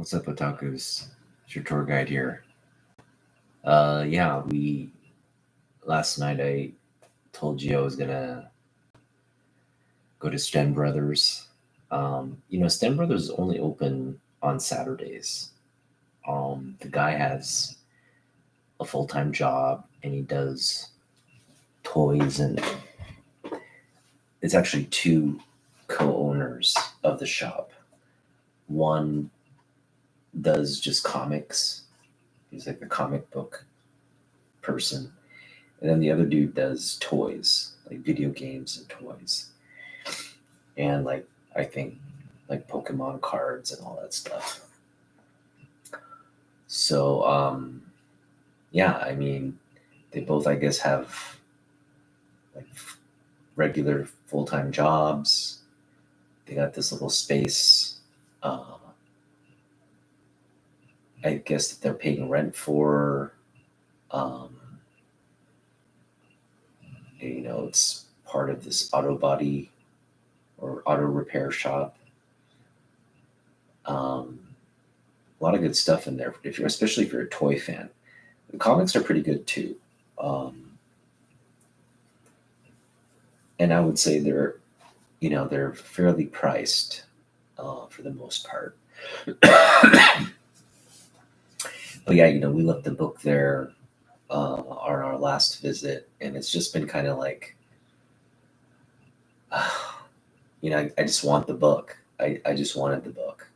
What's up, otakus? It's your tour guide here. We last night I told you I was gonna go to Sten Brothers. Sten Brothers is only open on Saturdays. The guy has a full-time job and he does toys, and it's actually two co-owners of the shop. One does just comics. He's like a comic book person. And then the other dude does toys, like video games and toys. And I think like Pokemon cards and all that stuff. So they both, I guess, have like regular full-time jobs. They got this little space, I guess, that they're paying rent for. It's part of this auto body or auto repair shop. A lot of good stuff in there, especially if you're a toy fan. The comics are pretty good too. And I would say they're fairly priced for the most part. But yeah, we left the book there on our last visit, and it's just been kind of like, I just want the book. I just wanted the book.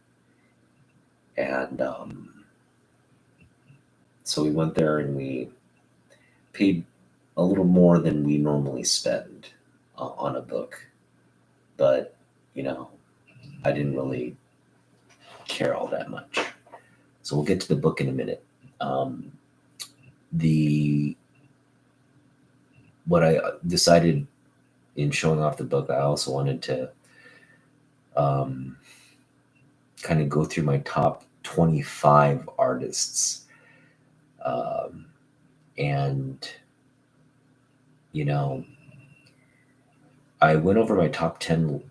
And so we went there and we paid a little more than we normally spend on a book. But, I didn't really care all that much. So we'll get to the book in a minute. What I decided in showing off the book, I also wanted to kind of go through my top 25 artists. I went over my top 10,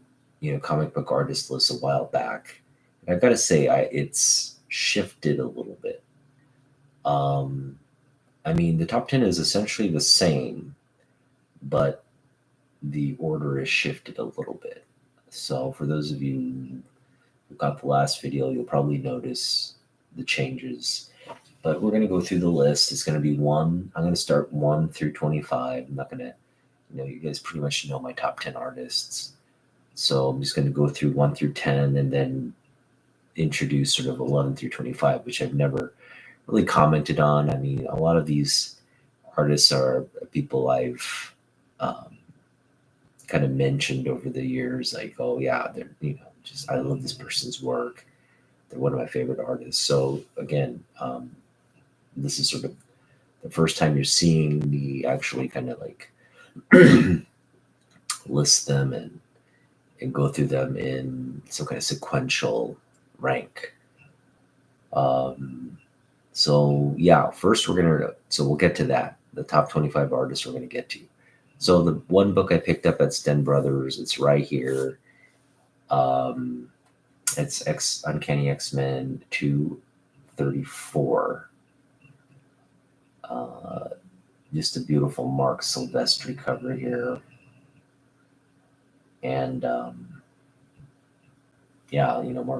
comic book artist list a while back. And I've got to say, it's shifted a little bit. The top 10 is essentially the same, but the order is shifted a little bit. So for those of you who got the last video, you'll probably notice the changes. But we're going to go through the list. It's going to be I'm going to start 1 through 25. I'm not going to, you guys pretty much know my top 10 artists. So I'm just going to go through 1 through 10 and then introduce sort of 11 through 25, which I've never really commented on. A lot of these artists are people I've kind of mentioned over the years, like, oh yeah, they're, I love this person's work. They're one of my favorite artists. So again, this is sort of the first time you're seeing me actually kind of like list them and go through them in some kind of sequential rank. First we'll get to that. The top 25 artists we're going to get to. So the one book I picked up at Sten Brothers, it's right here. It's Uncanny X-Men 234. Just a beautiful Mark Silvestri cover here. And Mark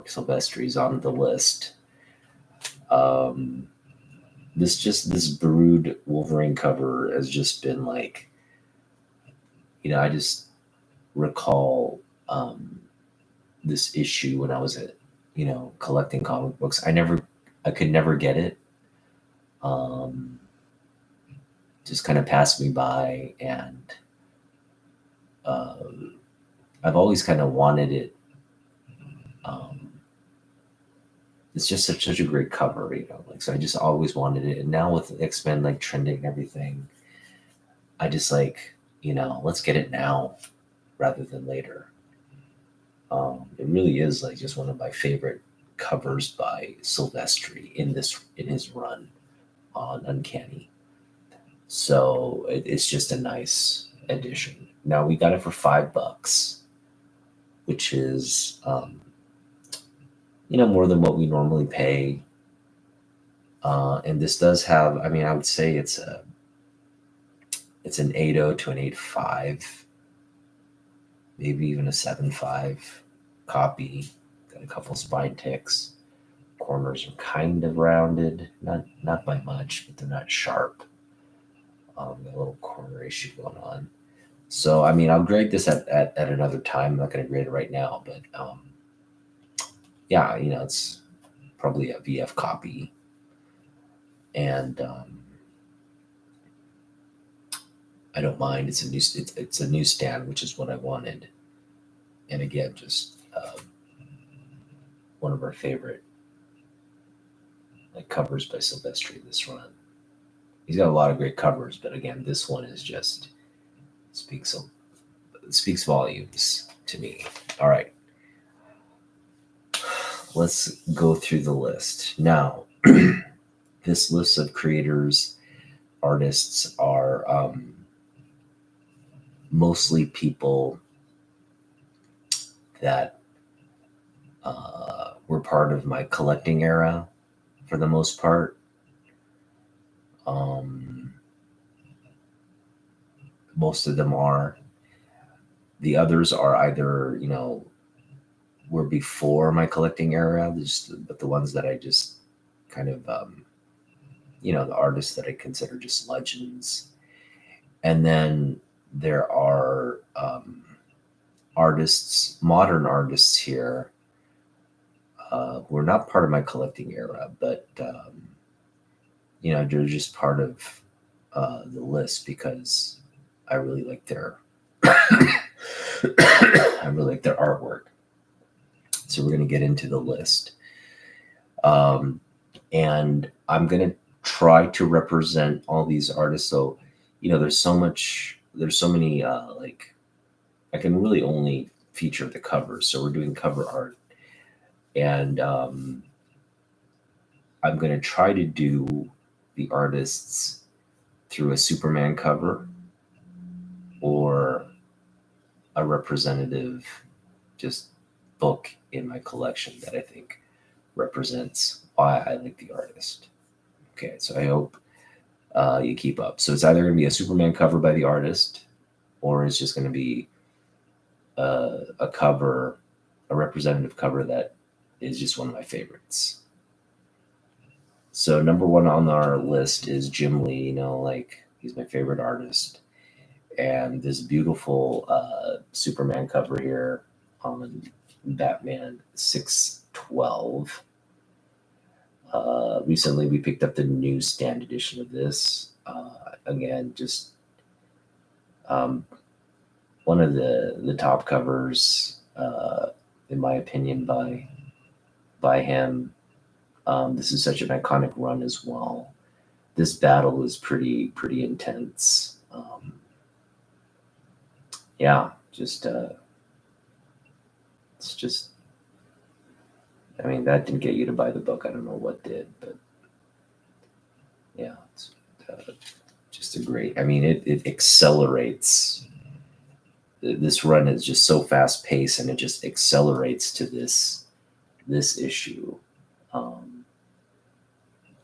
Silvestri's on the list. This Brood Wolverine cover has just been like, I just recall this issue when I was collecting comic books. I could never get it. Just kind of passed me by, and I've always kind of wanted it. It's just such a great cover, so I just always wanted it. And now with X-Men like trending and everything, I just let's get it now rather than later. It really is like just one of my favorite covers by Silvestri in his run on Uncanny. So it's just a nice addition. Now we got it for $5, which is more than what we normally pay. And this does have, I mean, I would say it's an 8.0 to an 8.5, maybe even a 7.5 copy. Got a couple spine ticks. Corners are kind of rounded, not by much, but they're not sharp. Got a little corner issue going on. So I mean, I'll grade this at another time. I'm not going to grade it right now, but yeah, it's probably a VF copy, and I don't mind. It's a new stand, which is what I wanted. And again, just one of our favorite like covers by Silvestri this run. He's got a lot of great covers, but again, this one is just speaks speaks volumes to me. All right, let's go through the list now. This list of creators, artists are mostly people that were part of my collecting era for the most part. Most of them are. The others are either, were before my collecting era, but the ones that I just kind of, the artists that I consider just legends. And then there are artists, modern artists here, who are not part of my collecting era, but they're just part of the list because I really like their I really like their artwork. So we're going to get into the list, and I'm going to try to represent all these artists. So there's so many like I can really only feature the covers. So we're doing cover art, and I'm going to try to do the artists through a Superman cover or a representative just book in my collection that I think represents why I like the artist. Okay, so I hope you keep up. So it's either going to be a Superman cover by the artist, or it's just going to be a cover, a representative cover that is just one of my favorites. So number one on our list is Jim Lee. Like he's my favorite artist, and this beautiful Superman cover here on Batman 612. Recently, we picked up the newsstand edition of this. Again, just one of the top covers, in my opinion, by him. This is such an iconic run as well. This battle is pretty intense. Yeah, just it's just. I mean, that didn't get you to buy the book. I don't know what did, but yeah, it's just a great. I mean, it accelerates. This run is just so fast paced, and it just accelerates to this issue.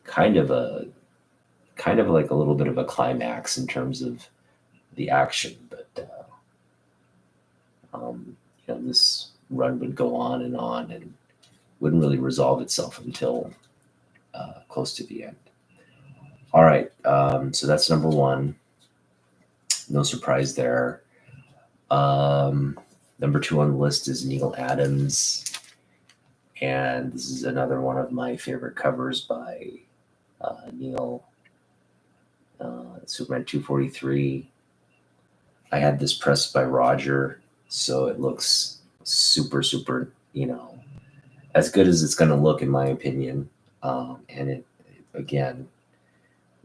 Kind of like a little bit of a climax in terms of the action, but this run would go on and wouldn't really resolve itself until close to the end. All right, so that's number one. No surprise there. Number two on the list is Neil Adams, and this is another one of my favorite covers by Neil. Superman 243. I had this pressed by Roger, so it looks super, as good as it's going to look, in my opinion. And it again,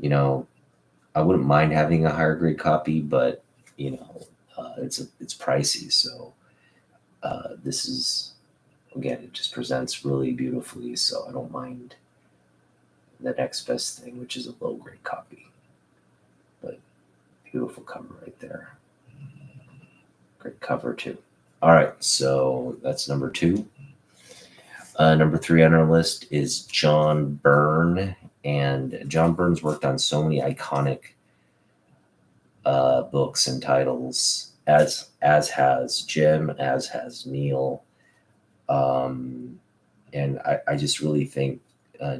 I wouldn't mind having a higher grade copy, but it's pricey. So this is, again, it just presents really beautifully. So I don't mind the next best thing, which is a low grade copy. But beautiful cover right there. Great cover too. All right, so that's number two. Number 3 on our list is John Byrne, and John Byrne's worked on so many iconic books and titles, as has Jim, as has Neil, and I just really think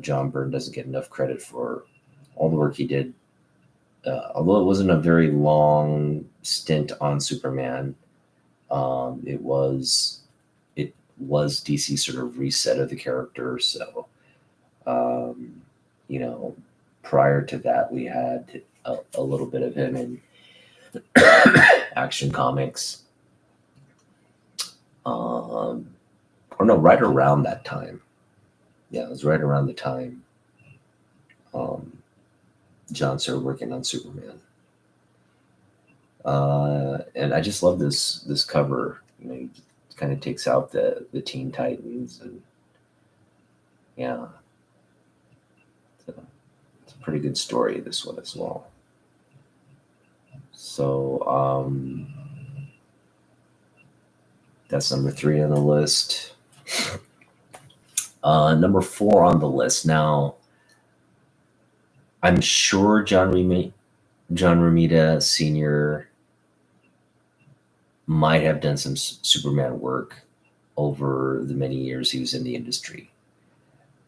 John Byrne doesn't get enough credit for all the work he did. Although it wasn't a very long stint on Superman, it was DC sort of reset of the character. So, you know, prior to that, we had a little bit of him in Action Comics. Or no, right around that time. Yeah, it was right around the time John started working on Superman. And I just love this cover. You know, he kind of takes out the Teen Titans, and yeah, it's a pretty good story, this one as well. So that's number 3 on the list. Number 4 on the list. Now, I'm sure John Romita Sr. might have done some Superman work over the many years he was in the industry.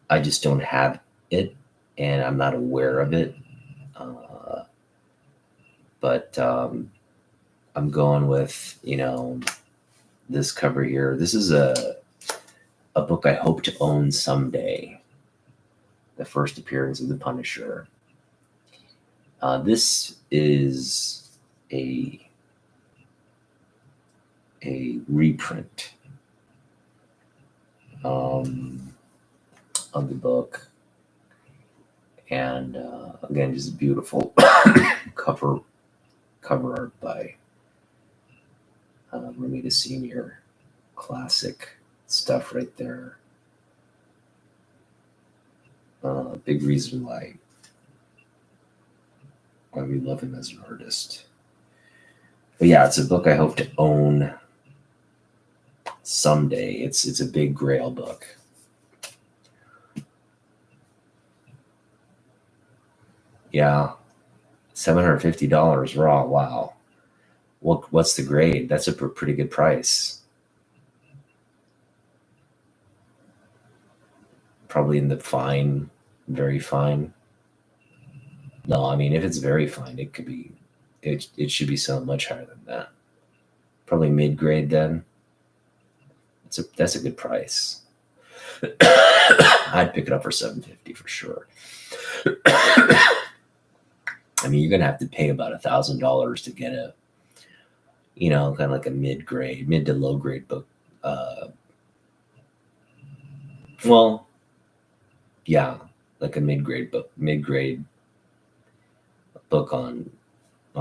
I just don't have it, and I'm not aware of it. But I'm going with, this cover here. This is a book I hope to own someday. The first appearance of the Punisher. This is a reprint of the book, and again, just beautiful cover art by Romita Sr. Classic stuff right there. Big reason why we love him as an artist. But yeah, it's a book I hope to own someday. It's a big grail book. Yeah, $750 raw. Wow. What's the grade? That's a pretty good price. Probably in the fine, very fine. No, I mean, if it's very fine, it could be. It should be selling much higher than that. Probably mid-grade then. That's a good price. I'd pick it up for $750 for sure. I mean, you're gonna have to pay about $1,000 to get a, kind of like a mid to low grade book. Well, yeah, like a mid grade book on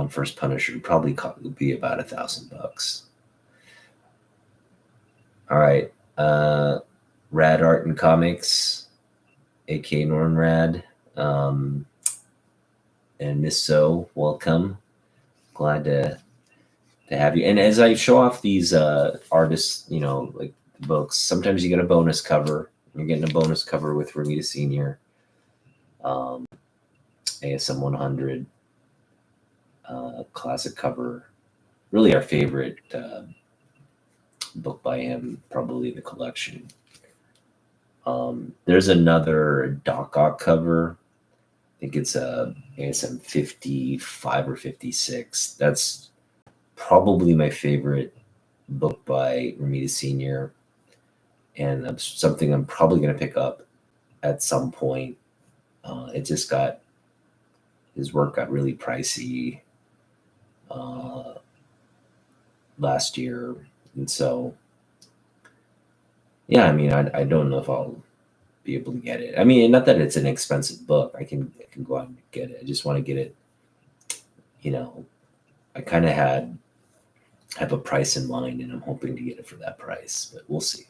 First Punisher would probably be about $1,000. All right, Rad Art and Comics, aka Norm Rad, and Miss So, welcome. Glad to have you. And as I show off these artists, like the books, sometimes you get a bonus cover. You're getting a bonus cover with Romita Sr. ASM 100 classic cover. Really our favorite book by him, probably in the collection. There's another Doc Ock cover. I think it's ASM 55 or 56. That's probably my favorite book by Romita Sr. and something I'm probably going to pick up at some point. His work got really pricey last year, and so yeah, I mean, I don't know if I'll be able to get it. I mean, not that it's an expensive book. I can go out and get it. I just want to get it. I kind of have a price in mind, and I'm hoping to get it for that price, but we'll see.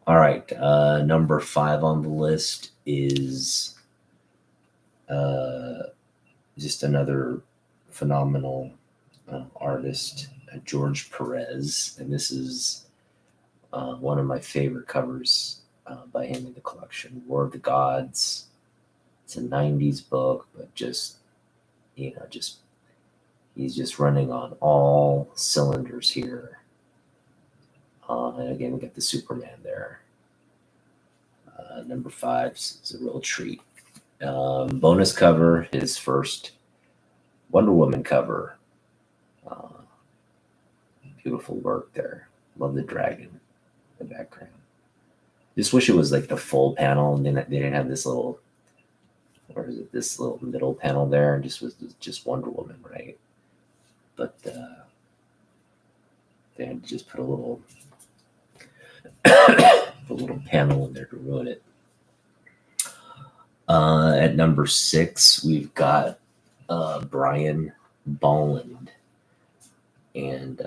All right, number 5 on the list is just another phenomenal artist, George Perez, and this is One of my favorite covers by him in the collection, War of the Gods. It's a 90s book, but just, just he's just running on all cylinders here. And again, we got the Superman there. Number 5 is a real treat. Bonus cover, his first Wonder Woman cover. Beautiful work there. Love the dragon in the background. Just wish it was like the full panel, and then they didn't have this little, or is it this little middle panel there, and just was just Wonder Woman, right? But they had to just put a little panel in there to ruin it. At number 6, we've got Brian Bolland and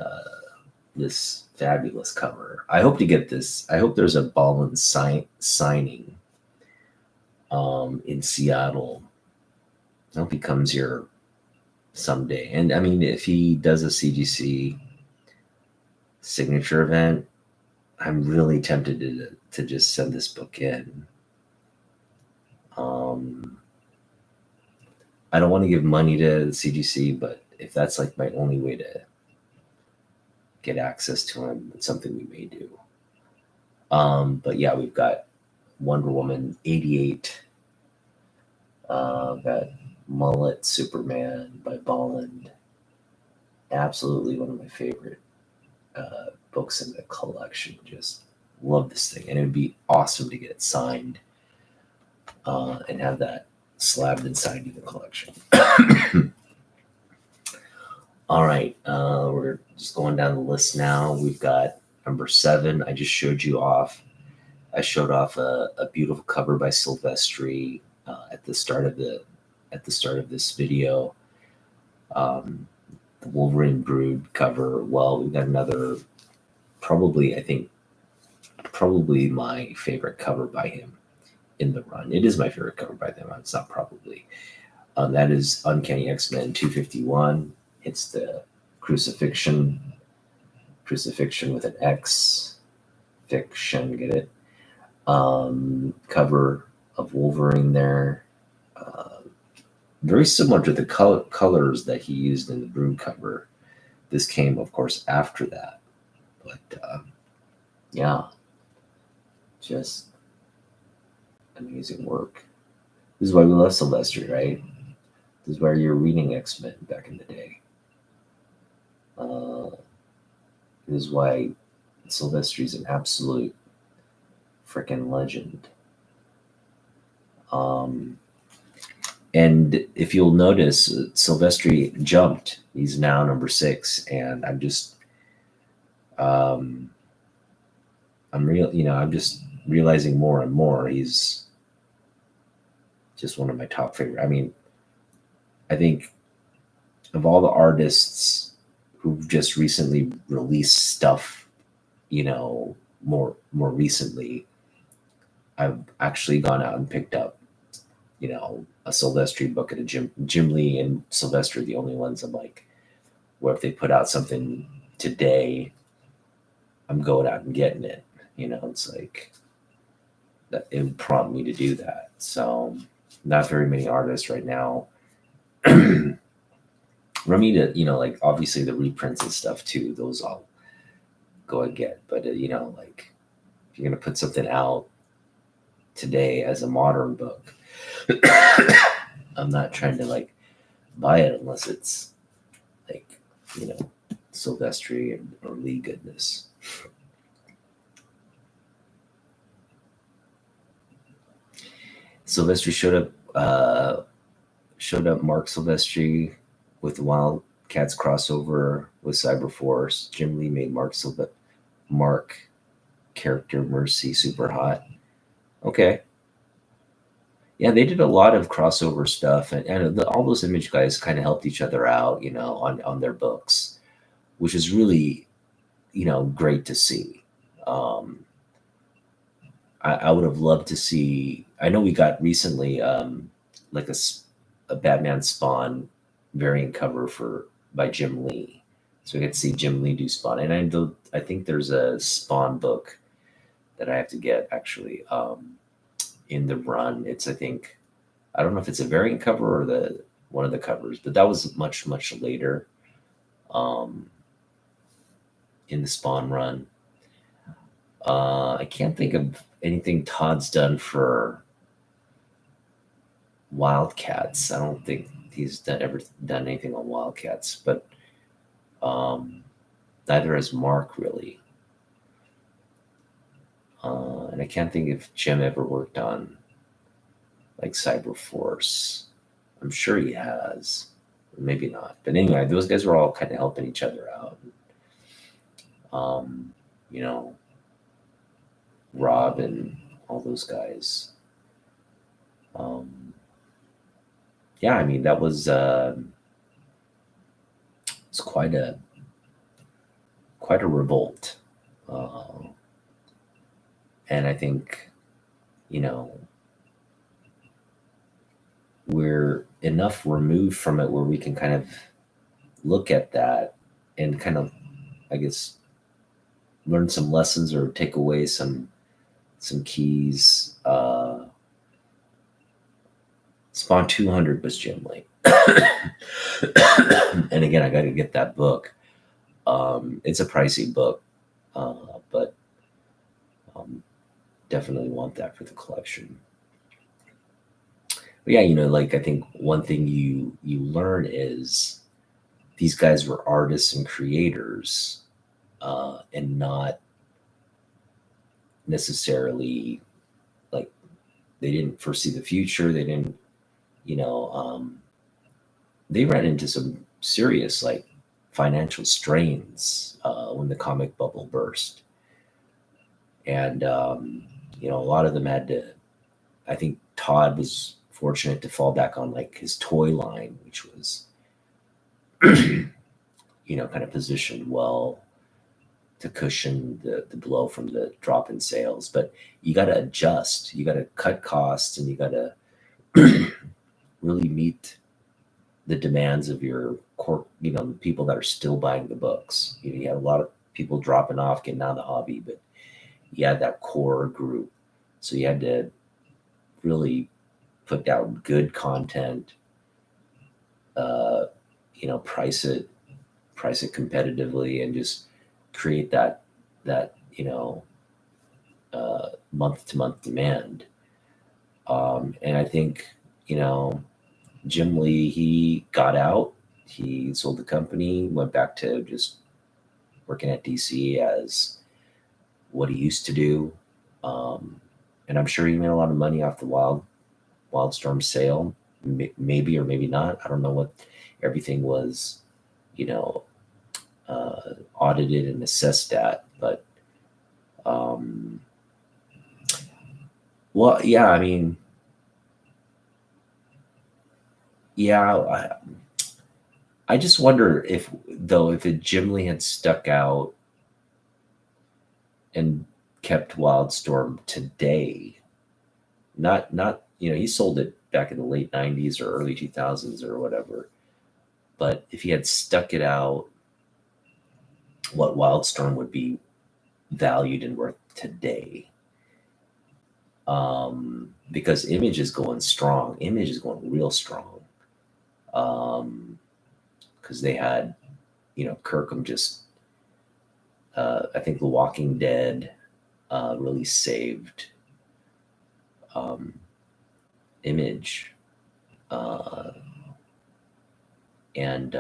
this fabulous cover. I hope to get this. I hope there's a Bolland signing in Seattle. I hope he comes here someday. And I mean, if he does a CGC signature event, I'm really tempted to just send this book in. I don't want to give money to the CGC, but if that's like my only way to get access to him, it's something we may do. But yeah, we've got Wonder Woman 88, got Mullet Superman by Bolland. Absolutely one of my favorite books in the collection. Just love this thing, and it would be awesome to get it signed and have that slabbed inside in the collection. All right, we're just going down the list now. We've got number 7. I just showed you off. I showed off a beautiful cover by Silvestri at the start of this video. The Wolverine Brood cover. Well, we've got another, probably my favorite cover by him in the run. It is my favorite cover by them. It's not probably. That is Uncanny X-Men 251. It's the crucifixion with an X, fiction, get it? Cover of Wolverine there. Very similar to the colors that he used in the Brood cover. This came, of course, after that. But yeah, just amazing work. This is why we love Silvestri, right? This is why you're reading X-Men back in the day. This is why Silvestri is an absolute freaking legend. And if you'll notice, Silvestri jumped. He's now number 6, and I'm just, I'm just realizing more and more he's just one of my top favorite. I mean, I think of all the artists who've just recently released stuff, more recently, I've actually gone out and picked up, a Silvestri book at a Jim Lee and Silvestri, the only ones I'm like, where if they put out something today, I'm going out and getting it. It's like that it would prompt me to do that. So not very many artists right now. Remy to, like obviously the reprints and stuff too, those I'll go and get. But like if you're gonna put something out today as a modern book, I'm not trying to like buy it unless it's like, Silvestri or Lee goodness. Silvestri showed up Mark Silvestri with the Wildcats crossover with Cyberforce. Jim Lee made Mark character Mercy super hot. Okay. Yeah, they did a lot of crossover stuff, and all those Image guys kind of helped each other out, on their books, which is really, great to see. I would have loved to see. I know we got recently like a Batman Spawn variant cover by Jim Lee, So I get to see Jim Lee do Spawn, and I think there's a Spawn book that I have to get actually in the run. It's I think I don't know if it's a variant cover or the one of the covers, but that was much later um, in the Spawn run. I can't think of anything Todd's done for Wildcats. I don't think he's ever done anything on Wildcats, but um, neither has Mark really. And I can't think if Jim ever worked on like Cyberforce. I'm sure he has, maybe not. But anyway, those guys were all kind of helping each other out. Um, you know, Rob and all those guys. Um, yeah, I mean that was quite a revolt, uh, and I think you know we're enough removed from it where we can kind of look at that and kind of, I guess, learn some lessons or take away some keys. Spawn 200 was Jim Lee. And again, I got to get that book. It's a pricey book, but um, definitely want that for the collection. But yeah, like I think one thing you learn is these guys were artists and creators, and not necessarily like they didn't foresee the future. They didn't, you know, they ran into some serious like financial strains when the comic bubble burst, and a lot of them had to. I think Todd was fortunate to fall back on like his toy line, which was, kind of positioned well to cushion the blow from the drop in sales. But you got to adjust, you got to cut costs, and you got to really meet the demands of your core, people that are still buying the books. You had a lot of people dropping off, getting out of the hobby, but you had that core group. So you had to really put down good content, uh, price it competitively, and just create that month to month demand. And I think Jim Lee, he got out, he sold the company, went back to just working at DC as what he used to do. And I'm sure he made a lot of money off the Wildstorm sale, maybe or maybe not. I don't know what everything was, audited and assessed at, but well, yeah, I mean, yeah, I just wonder if Jim Lee had stuck out and kept Wildstorm today, not he sold it back in the late 90s or early 2000s or whatever, but if he had stuck it out, what Wildstorm would be valued and worth today. Because Image is going strong. Image is going real strong. Because they had, Kirkham just, I think The Walking Dead really saved Image. And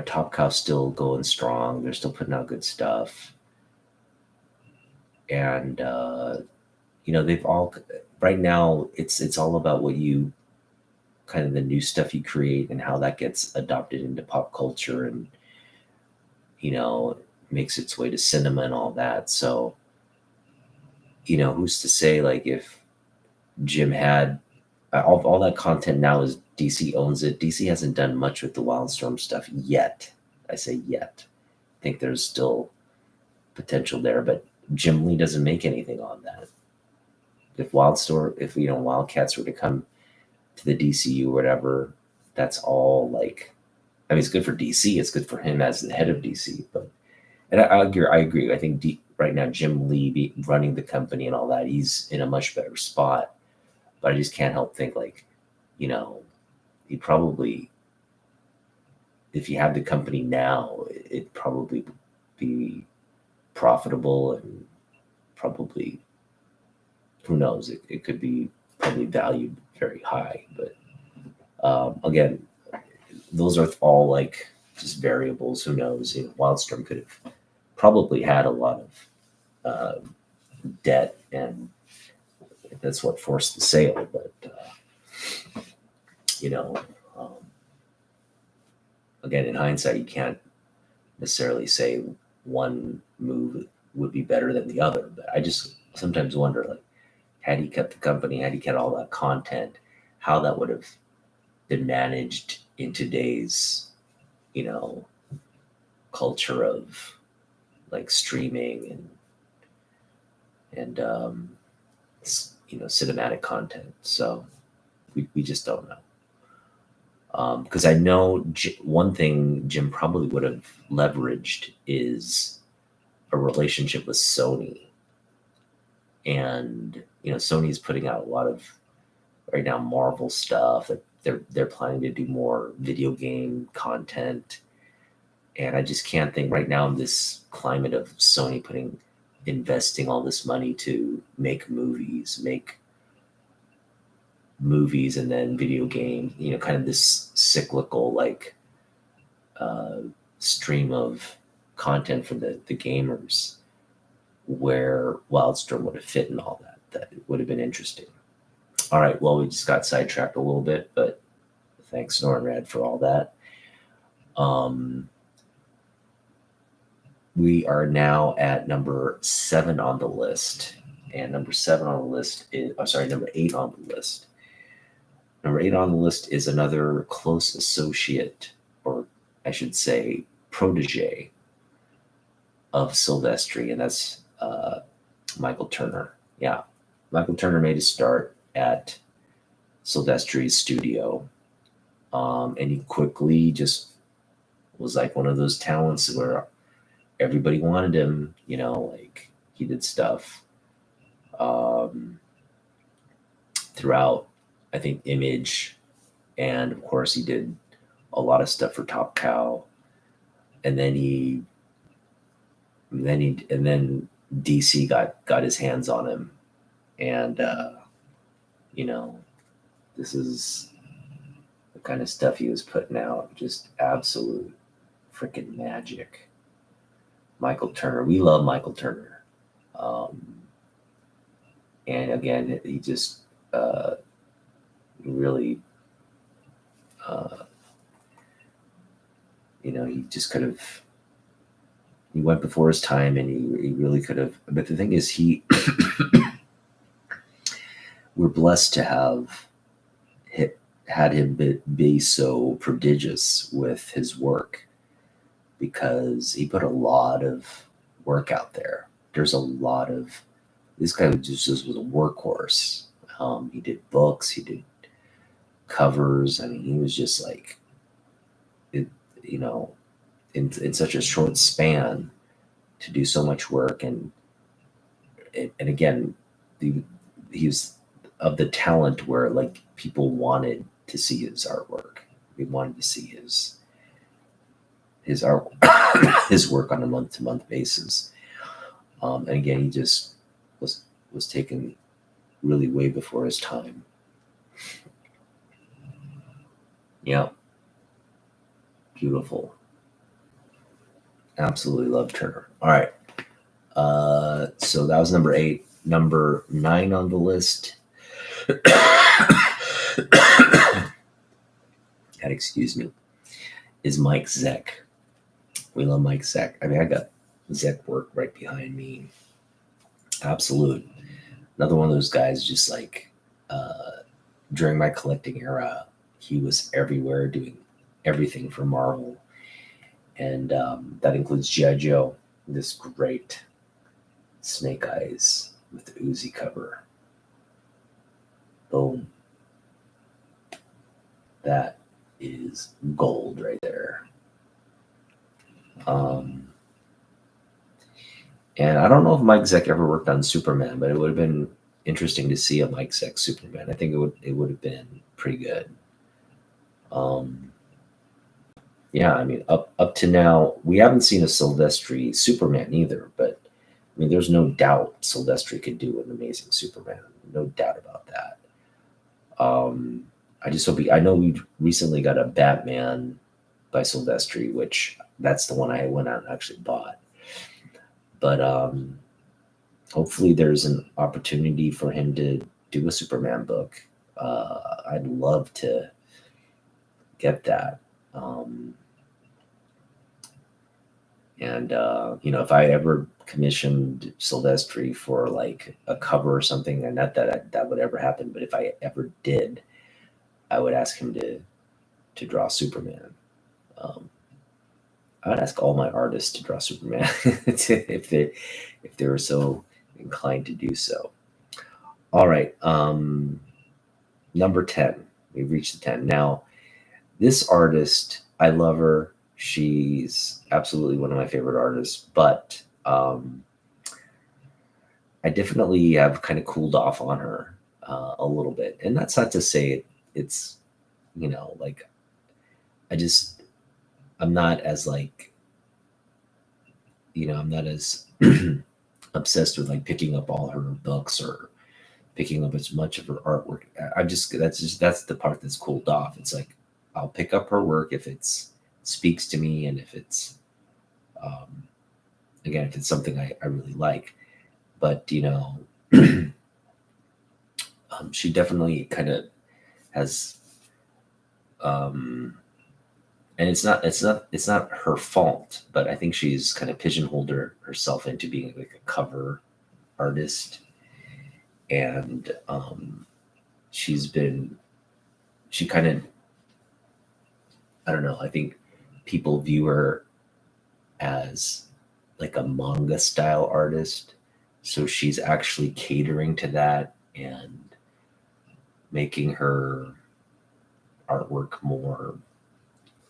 Top Cow's still going strong. They're still putting out good stuff. And they've all right now. It's all about what you kind of the new stuff you create and how that gets adopted into pop culture and makes its way to cinema and all that. So who's to say, like, if Jim had all that content now is DC owns it. DC hasn't done much with the Wildstorm stuff yet. I say yet. I think there's still potential there, but Jim Lee doesn't make anything on that. If Wildcats were to come to the DCU or whatever, that's all like I mean, it's good for DC. It's good for him as the head of DC. But and I agree. I agree. I think right now Jim Lee running the company and all that, he's in a much better spot. But I just can't help think like, you know, he probably, if he had the company now, it'd probably be profitable and probably, who knows, it could be probably valued very high. But again, those are all like just variables. Who knows? You know, Wildstrom could have probably had a lot of debt, and that's what forced the sale. But you know, um, again, in hindsight, you can't necessarily say one move would be better than the other. But I just sometimes wonder, like, had he kept the company, had he kept all that content, how that would have been managed in today's, you know, culture of like streaming and you know, cinematic content. So we just don't know. Because I know one thing Jim probably would have leveraged is a relationship with Sony. And you know, Sony's putting out a lot of right now Marvel stuff. That they're planning to do more video game content. And I just can't think right now in this climate of Sony investing all this money to make movies and then video games, you know, kind of this cyclical like stream of content for the gamers, where Wildstrom would have fit in all that. That would have been interesting. All right, well, we just got sidetracked a little bit, but thanks, Norrad, for all that. We are now at number 7 on the list. And number 7 on the list is, number 8 on the list. Number 8 on the list is another close associate, or I should say protege, of Silvestri, and that's Michael Turner. Yeah, Michael Turner made a start at Silvestri's studio, and he quickly just was like one of those talents where everybody wanted him. You know, like he did stuff throughout, I think, Image, and of course he did a lot of stuff for Top Cow, and then DC got his hands on him, and you know, this is the kind of stuff he was putting out, just absolute freaking magic. Michael Turner, we love Michael Turner, and again, he just really, you know, he just could have. He went before his time, and he really could have. But the thing is, we're blessed to have had him be so prodigious with his work, because he put a lot of work out there. There's a lot of, this guy just was a workhorse. He did books, he did covers. I mean, he was just like, you know, in such a short span to do so much work. And again, he was of the talent where like people wanted to see his artwork. We wanted to see his art, his work on a month-to-month basis. And again, he just was taken really way before his time. Yeah, beautiful. Absolutely love Turner. All right, so that was number 8. Number 9 on the list. God, excuse me. Is Mike Zeck. We love Mike Zeck. I mean, I got Zeck work right behind me. Absolute. Another one of those guys, just like during my collecting era, he was everywhere doing everything for Marvel. And that includes G.I. Joe, this great Snake Eyes with the Uzi cover. Boom. That is gold right there. And I don't know if Mike Zeck ever worked on Superman, but it would have been interesting to see a Mike Zeck Superman. I think it would have been pretty good. Yeah, I mean, up to now, we haven't seen a Silvestri Superman either, but I mean, there's no doubt Silvestri could do an amazing Superman. No doubt about that. I just hope I know we recently got a Batman by Silvestri, which that's the one I went out and actually bought. But hopefully there's an opportunity for him to do a Superman book. I'd love to get that. And if I ever commissioned Silvestri for like a cover or something, and not that would ever happen, but if I ever did, I would ask him to draw Superman. I would ask all my artists to draw Superman if they were so inclined to do so. All right, number 10. We've reached the 10. Now, this artist, I love her. She's absolutely one of my favorite artists, but I definitely have kind of cooled off on her a little bit. And that's not to say it's, like, I'm not as like, I'm not as obsessed with like picking up all her books or picking up as much of her artwork. That's the part that's cooled off. It's like, I'll pick up her work if it speaks to me, and if it's, again, if it's something I really like. But she definitely kind of has, and it's not her fault, but I think she's kind of pigeonholed herself into being like a cover artist, and she kind of, I don't know, I think people view her as like a manga style artist, so she's actually catering to that and making her artwork more,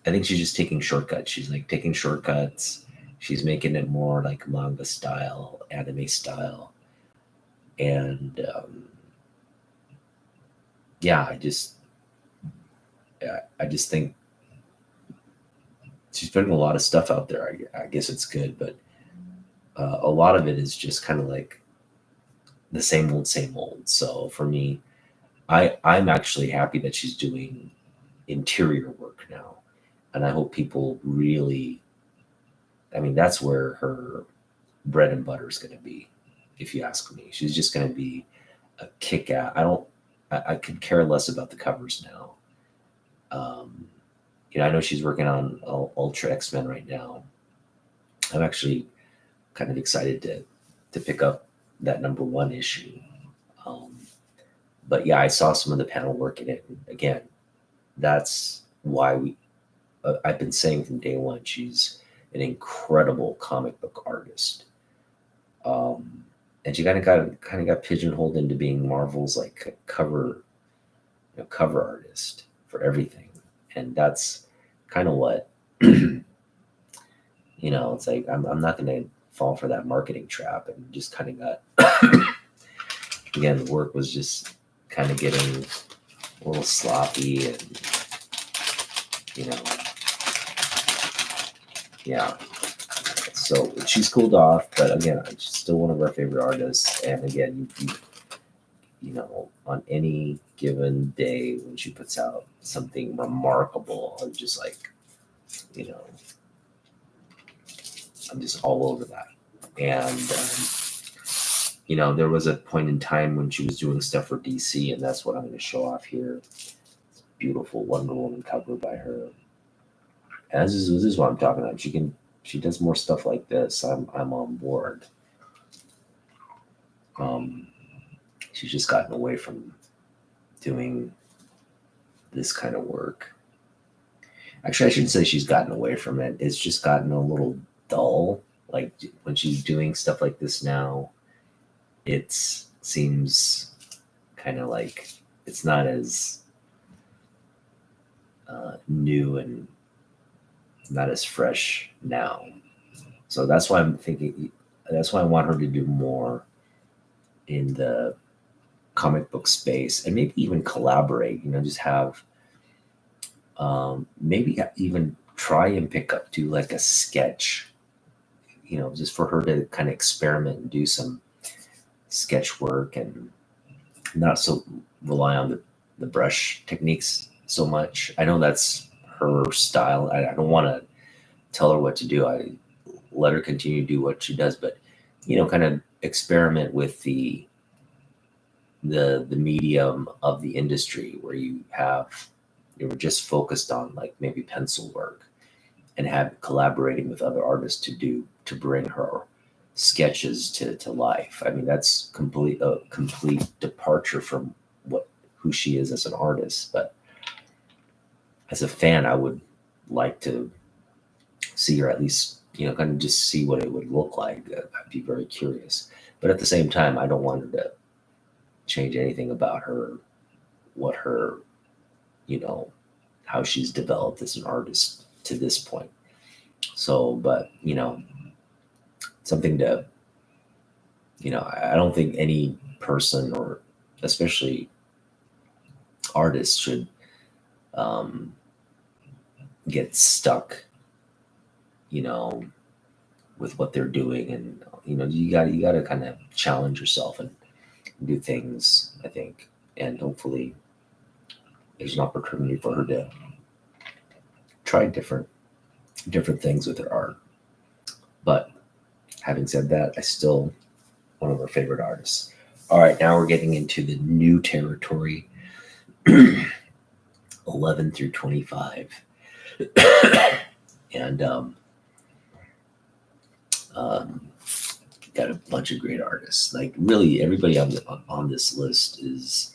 I think she's just taking shortcuts. She's like taking shortcuts. She's making it more like manga style, anime style. And yeah, I just think she's putting a lot of stuff out there. I guess it's good, but a lot of it is just kind of like the same old, same old. So for me, I'm actually happy that she's doing interior work now. And I hope people really, I mean, that's where her bread and butter is going to be, if you ask me. She's just going to be a kick-ass. I could care less about the covers now. I know she's working on Ultra X-Men right now. I'm actually kind of excited to pick up that #1 issue. But yeah, I saw some of the panel work in it. And again, that's why I've been saying from day one, she's an incredible comic book artist. And she kind of got pigeonholed into being Marvel's like cover artist for everything. And that's kind of what, it's like, I'm not going to fall for that marketing trap, and just kind of got, again, the work was just kind of getting a little sloppy, and, yeah. So she's cooled off, but again, she's still one of our favorite artists. And again, on any given day when she puts out something remarkable, I'm just like, I'm just all over that. And there was a point in time when she was doing stuff for DC, and that's what I'm going to show off here. It's beautiful Wonder Woman cover by her. And this is what I'm talking about. She does more stuff like this. I'm on board. She's just gotten away from doing this kind of work. Actually, I shouldn't say she's gotten away from it. It's just gotten a little dull. Like when she's doing stuff like this now, it seems kind of like it's not as new and not as fresh now. So that's why I'm thinking. That's why I want her to do more in the comic book space, and maybe even collaborate. Just have maybe even try and pick up do like a sketch. Just for her to kind of experiment and do some sketch work and not so rely on the brush techniques so much. I know that's her style. I don't want to tell her what to do. I let her continue to do what she does, but kind of experiment with the medium of the industry where you're just focused on like maybe pencil work and have collaborating with other artists to bring her sketches to life. I mean, that's a complete departure from who she is as an artist. But as a fan, I would like to see her at least, kind of just see what it would look like. I'd be very curious. But at the same time, I don't want her to change anything about her, what her, how she's developed as an artist to this point. So, but, something to, I don't think any person or especially artists should get stuck, with what they're doing. And, you got to kind of challenge yourself and do things, I think. And hopefully there's an opportunity for her to try different things with her art. But having said that, I still one of her favorite artists. All right, now we're getting into the new territory, 11 through 25. And got a bunch of great artists. Like really everybody on this list is,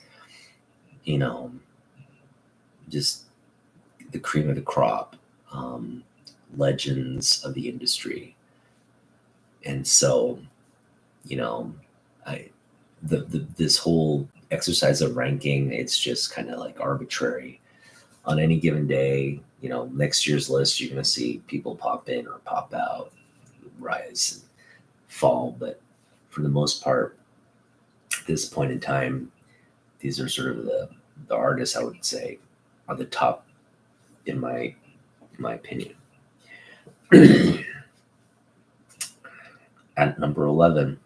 just the cream of the crop, legends of the industry. And so, this whole exercise of ranking, it's just kind of like arbitrary. On any given day, next year's list, you're going to see people pop in or pop out, rise and fall. But for the most part, at this point in time, these are sort of the artists I would say are the top in my opinion. At number 11,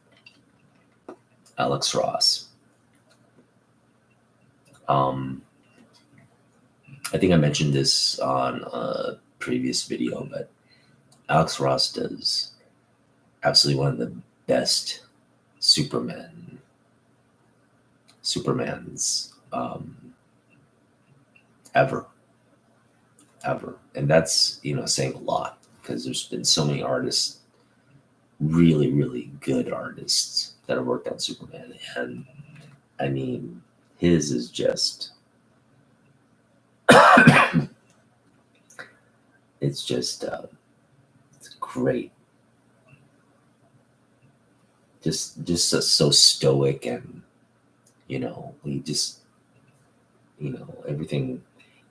Alex Ross. I think I mentioned this on a previous video, but Alex Ross does absolutely one of the best Supermans ever. And that's, saying a lot because there's been so many artists, really, really good artists that have worked on Superman. And I mean, his is just, it's great. Just so stoic and, he just, everything.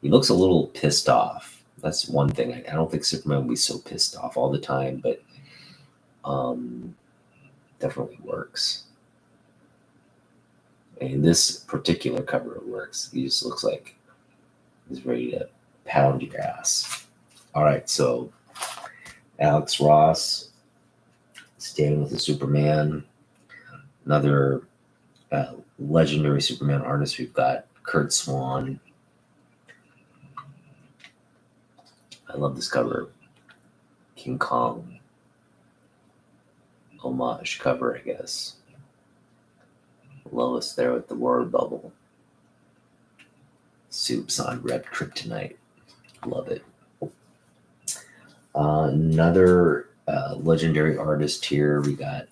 He looks a little pissed off. That's one thing. I don't think Superman would be so pissed off all the time, but definitely works. And this particular cover works. He just looks like he's ready to pound your ass. All right, so Alex Ross, staying with the Superman. Another legendary Superman artist. We've got Kurt Swan. I love this cover. King Kong homage cover, I guess. Lois there with the word bubble. Soup's on Red Kryptonite. Love it. Another legendary artist here. We got,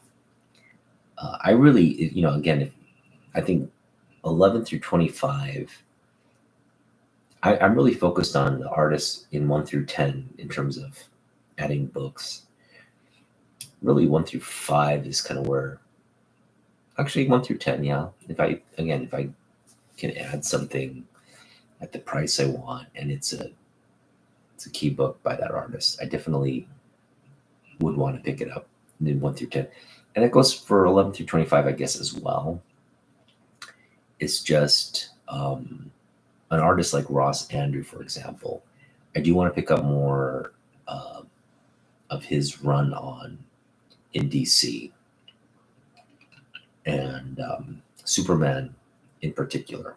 I really, again, I think 11 through 25, I'm really focused on the artists in 1 through 10 in terms of adding books. Really 1 through 5 is kind of where, actually 1 through 10, yeah. If I can add something at the price I want, and it's a key book by that artist, I definitely would want to pick it up. And then 1 through 10, and it goes for 11 through 25, I guess, as well. It's just an artist like Ross Andrew, for example. I do want to pick up more of his run on in DC and Superman in particular.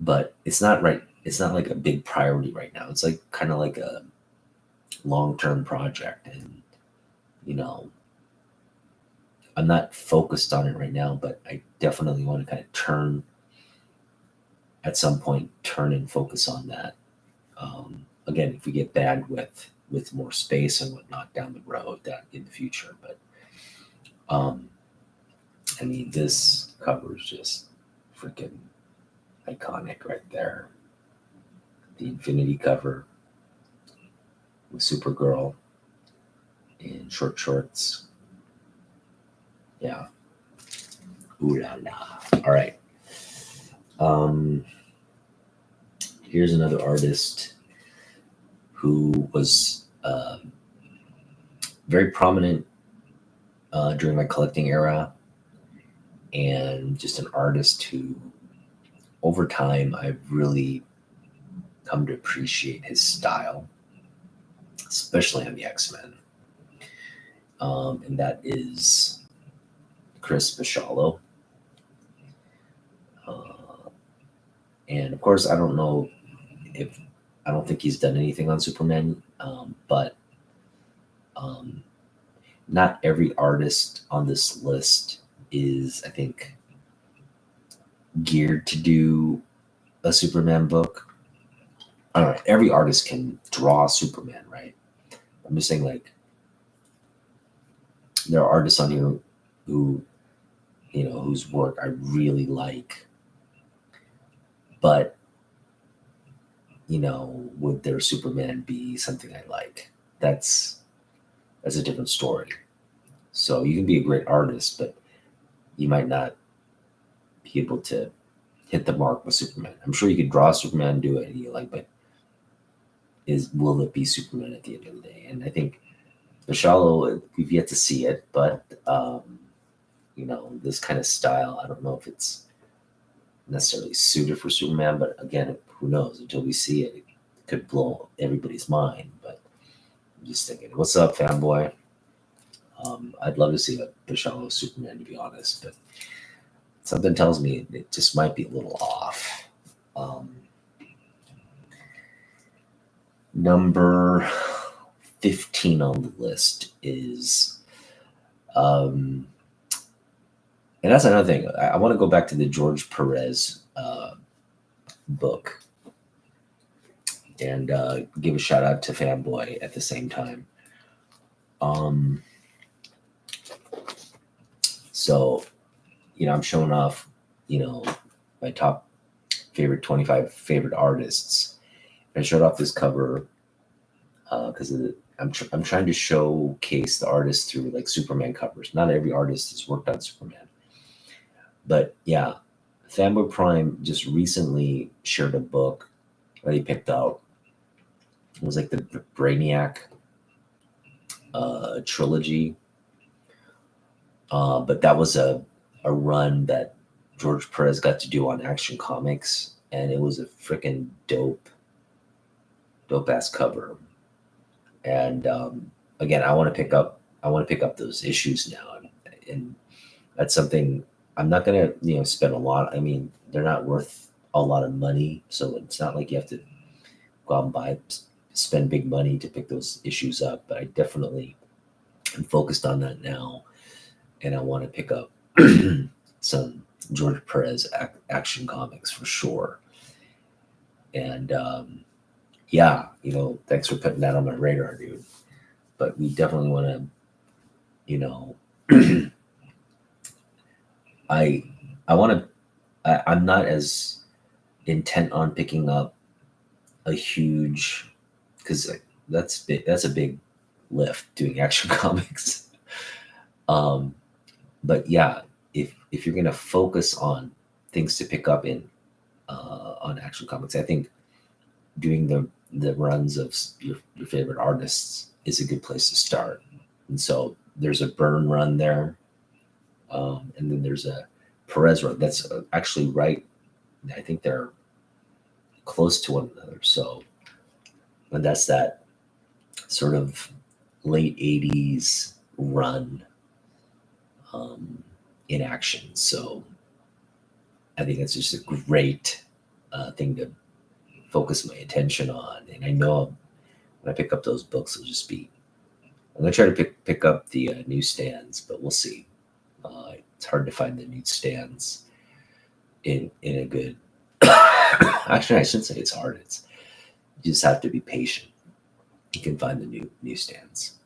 But it's not right. It's not like a big priority right now. It's like kind of like a long-term project, and you know, I'm not focused on it right now. But I definitely want to kind of turn at some point, turn and focus on that. Again, if we get bandwidth with more space and whatnot down the road, that in the future. But I mean, this cover is just freaking iconic right there. The Infinity cover with Supergirl in short shorts. Yeah. Ooh la la. All right. Here's another artist who was very prominent during my collecting era, and just an artist who, over time, I've really come to appreciate his style, especially on the X-Men. And that is Chris Bachalo. And of course, I don't think he's done anything on Superman, but not every artist on this list is, I think, geared to do a Superman book. I don't know. Every artist can draw Superman, right? I'm just saying, like, there are artists on here who, whose work I really like, but, would their Superman be something I like? That's a different story. So you can be a great artist, but you might not be able to hit the mark with Superman. I'm sure you could draw Superman, do it, and you like, but will it be Superman at the end of the day? And I think Bachalo, we've yet to see it, but this kind of style, I don't know if it's necessarily suited for Superman, but again, who knows? Until we see it, it could blow everybody's mind. But I'm just thinking, what's up, fanboy? I'd love to see a Bachalo Superman, to be honest, but something tells me it just might be a little off. Number 15 on the list is, and that's another thing. I want to go back to the George Perez book and give a shout out to Fanboy at the same time. So, I'm showing off, my top 25 favorite artists. I showed off this cover because I'm trying to showcase the artist through like Superman covers. Not every artist has worked on Superman, but yeah, Fanboy Prime just recently shared a book that he picked out. It was like the Brainiac trilogy, but that was a run that George Perez got to do on Action Comics, and it was a freaking dope ass cover. And again, I want to pick up those issues now, and that's something I'm not gonna spend a lot. I mean, they're not worth a lot of money, so it's not like you have to go out and spend big money to pick those issues up. But I definitely am focused on that now, and I want to pick up some George Perez Action Comics for sure. And yeah, thanks for putting that on my radar, dude. But we definitely want to, I'm not as intent on picking up a huge, because that's big. That's a big lift doing Action Comics. But yeah, if you're gonna focus on things to pick up in on Action Comics. I think doing the runs of your favorite artists is a good place to start. And so there's a Byrne run there, and then there's a Perez run that's actually right. I think they're close to one another. So, and that's that sort of late 80s run in Action. So I think that's just a great thing to focus my attention on. And I know when I pick up those books, it'll just be, I'm going to try to pick up the newsstands, but we'll see. It's hard to find the newsstands in a good, actually, I shouldn't say it's hard. You just have to be patient. You can find the newsstands.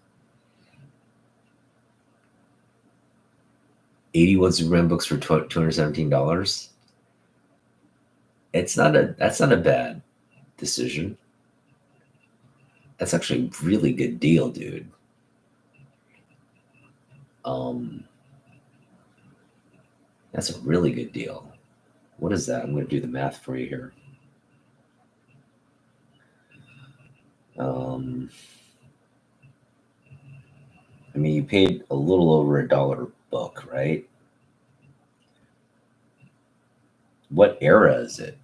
81 Superman books for $217. That's not a bad decision. That's actually a really good deal, dude. That's a really good deal. What is that? I'm going to do the math for you here. I mean, you paid a little over $1 a book, right? What era is it?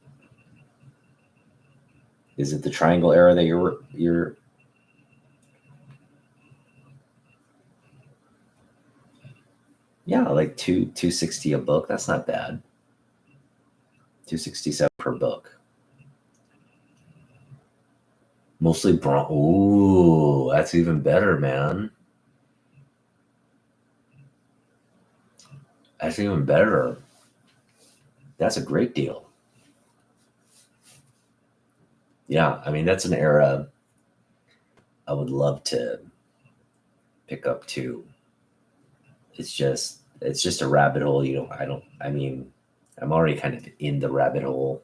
Is it the Triangle era that you're? Yeah, like $260 a book. That's not bad. $267 per book. Mostly bronze. Ooh, that's even better, man. That's even better. That's a great deal. Yeah, I mean, that's an era I would love to pick up too. It's just a rabbit hole. I mean, I'm already kind of in the rabbit hole.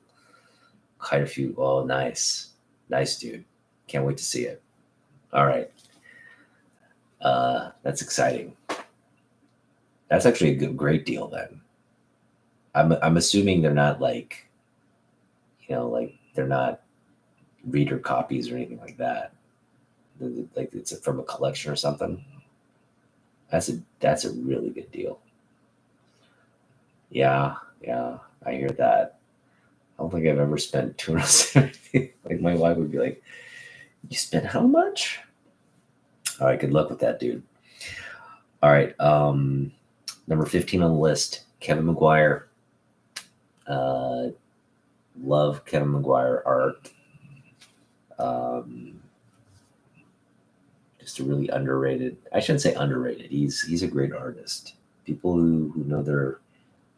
Quite a few. Oh, nice, dude. Can't wait to see it. All right, that's exciting. That's actually a great deal then. I'm assuming they're not like, like they're not reader copies or anything like that. Like it's from a collection or something. That's a really good deal. Yeah, I hear that. I don't think I've ever spent $270. Like my wife would be like, "You spent how much?" All right, good luck with that, dude. All right, number 15 on the list, Kevin Maguire. Love Kevin Maguire art. Just a really underrated. I shouldn't say underrated. He's a great artist. People who know their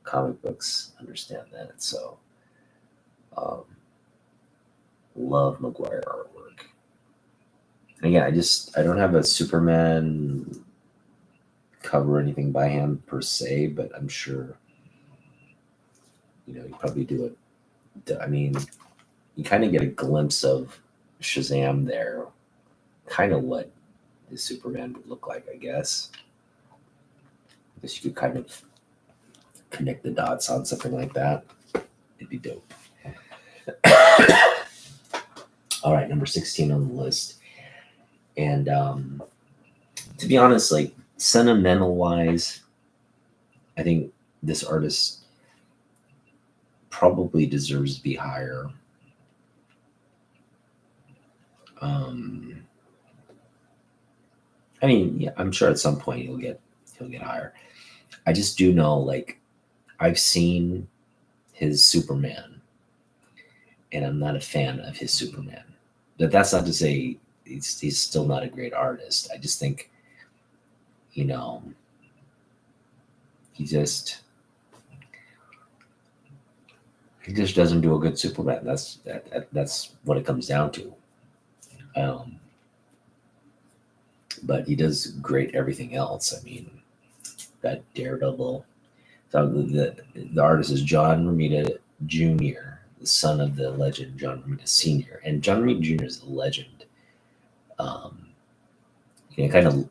comic books understand that. So, love Maguire artwork. And again, I don't have a Superman cover or anything by him per se, but I'm sure you probably do it. I mean, you kind of get a glimpse of Shazam there, kind of what the Superman would look like, I guess. I guess you could kind of connect the dots on something like that. It'd be dope. All right, number 16 on the list. And to be honest, like sentimental wise, I think this artist probably deserves to be higher. I mean, yeah, I'm sure at some point he'll get higher. I just do know, like, I've seen his Superman, and I'm not a fan of his Superman. But that's not to say he's still not a great artist. I just think, he just doesn't do a good Superman. That's what it comes down to. But he does great everything else. I mean, that Daredevil. So the artist is John Romita Jr., the son of the legend John Romita Sr. And John Romita Jr. is a legend. Kind of.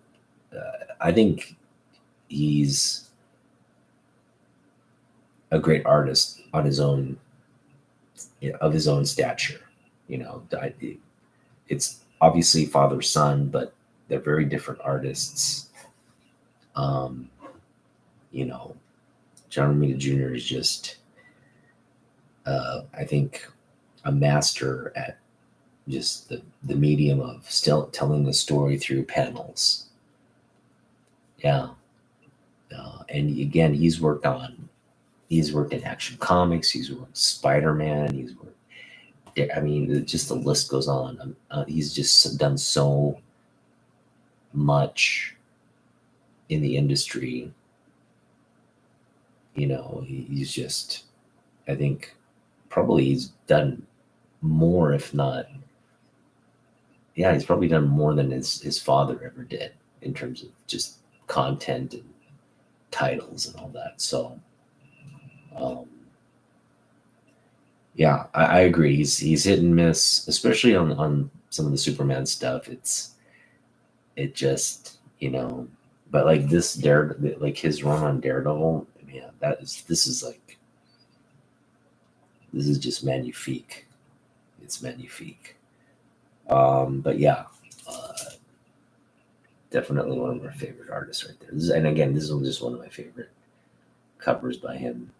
I think he's a great artist on his own of his own stature. It's obviously father son, but they're very different artists. Um, you know, John Romita Jr. is just, I think, a master at just the medium of still telling the story through panels. Yeah. And again, he's worked in Action Comics, he's worked Spider-Man, he's worked, I mean, just the list goes on. He's just done so much in the industry. He's just, I think, probably he's done more, if not, yeah, he's probably done more than his father ever did in terms of just content and titles and all that. So, um, yeah, I agree. He's hit and miss, especially on some of the Superman stuff. It just, but like like his run on Daredevil, man, this is just magnifique. It's magnifique. But yeah, uh, definitely one of our favorite artists right there. And again, this is just one of my favorite covers by him.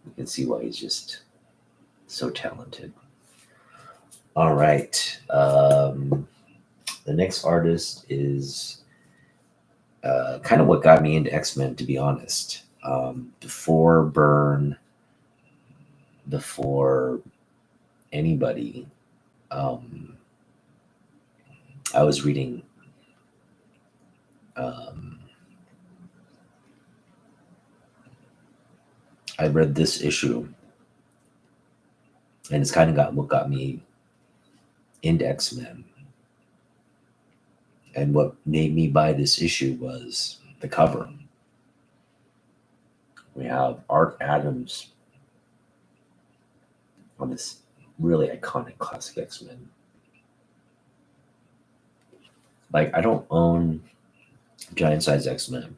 You can see why he's just so talented. All right. The next artist is kind of what got me into X-Men, to be honest. Before Byrne, before anybody, I was reading I read this issue, and it's kind of what got me into X-Men. And what made me buy this issue was the cover. We have Art Adams on this really iconic classic X-Men. Like, I don't own Giant Size X-Men.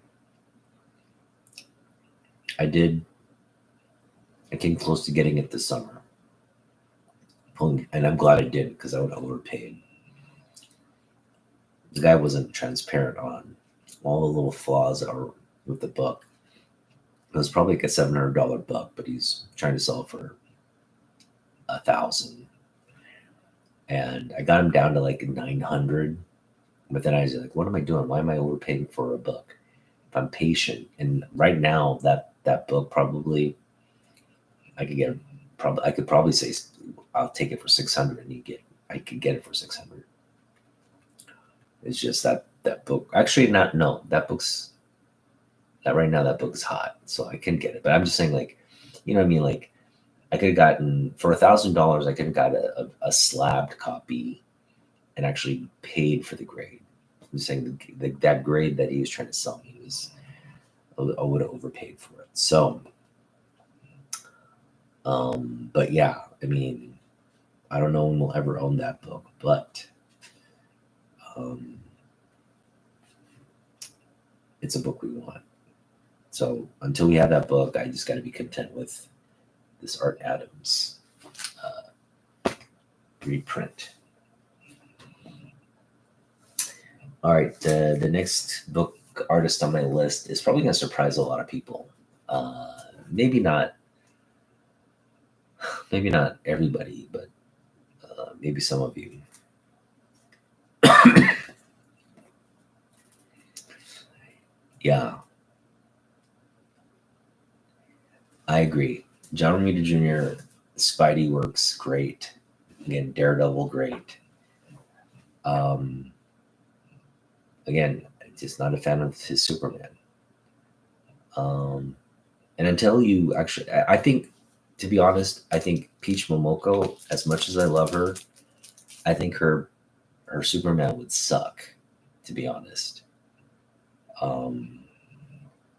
I came close to getting it this summer. And I'm glad I didn't, because I would have overpaid. The guy wasn't transparent on all the little flaws that are with the book. It was probably like a $700 book, but he's trying to sell it for $1,000. And I got him down to like 900. But then I was like, what am I doing? Why am I overpaying for a book? If I'm patient. And right now, that book probably, I could probably say, I'll take it for 600, and I could get it for 600. It's just that book. Actually, right now that book is hot, so I can get it. But I'm just saying, like, you know what I mean? Like, I could have gotten for $1,000. I could have got a slabbed copy, and actually paid for the grade. I'm saying that grade that he was trying to sell me I would have overpaid for it. So, but yeah, I mean, I don't know when we'll ever own that book, but it's a book we want. So until we have that book, I just got to be content with this Art Adams reprint. All right, the next book artist on my list is probably going to surprise a lot of people. Maybe not everybody, but maybe some of you. Yeah, I agree. John Romita Jr., Spidey works great. Again, Daredevil, great. Again, just not a fan of his Superman. And until you actually, I think, to be honest, I think Peach Momoko, as much as I love her, I think her Superman would suck, to be honest.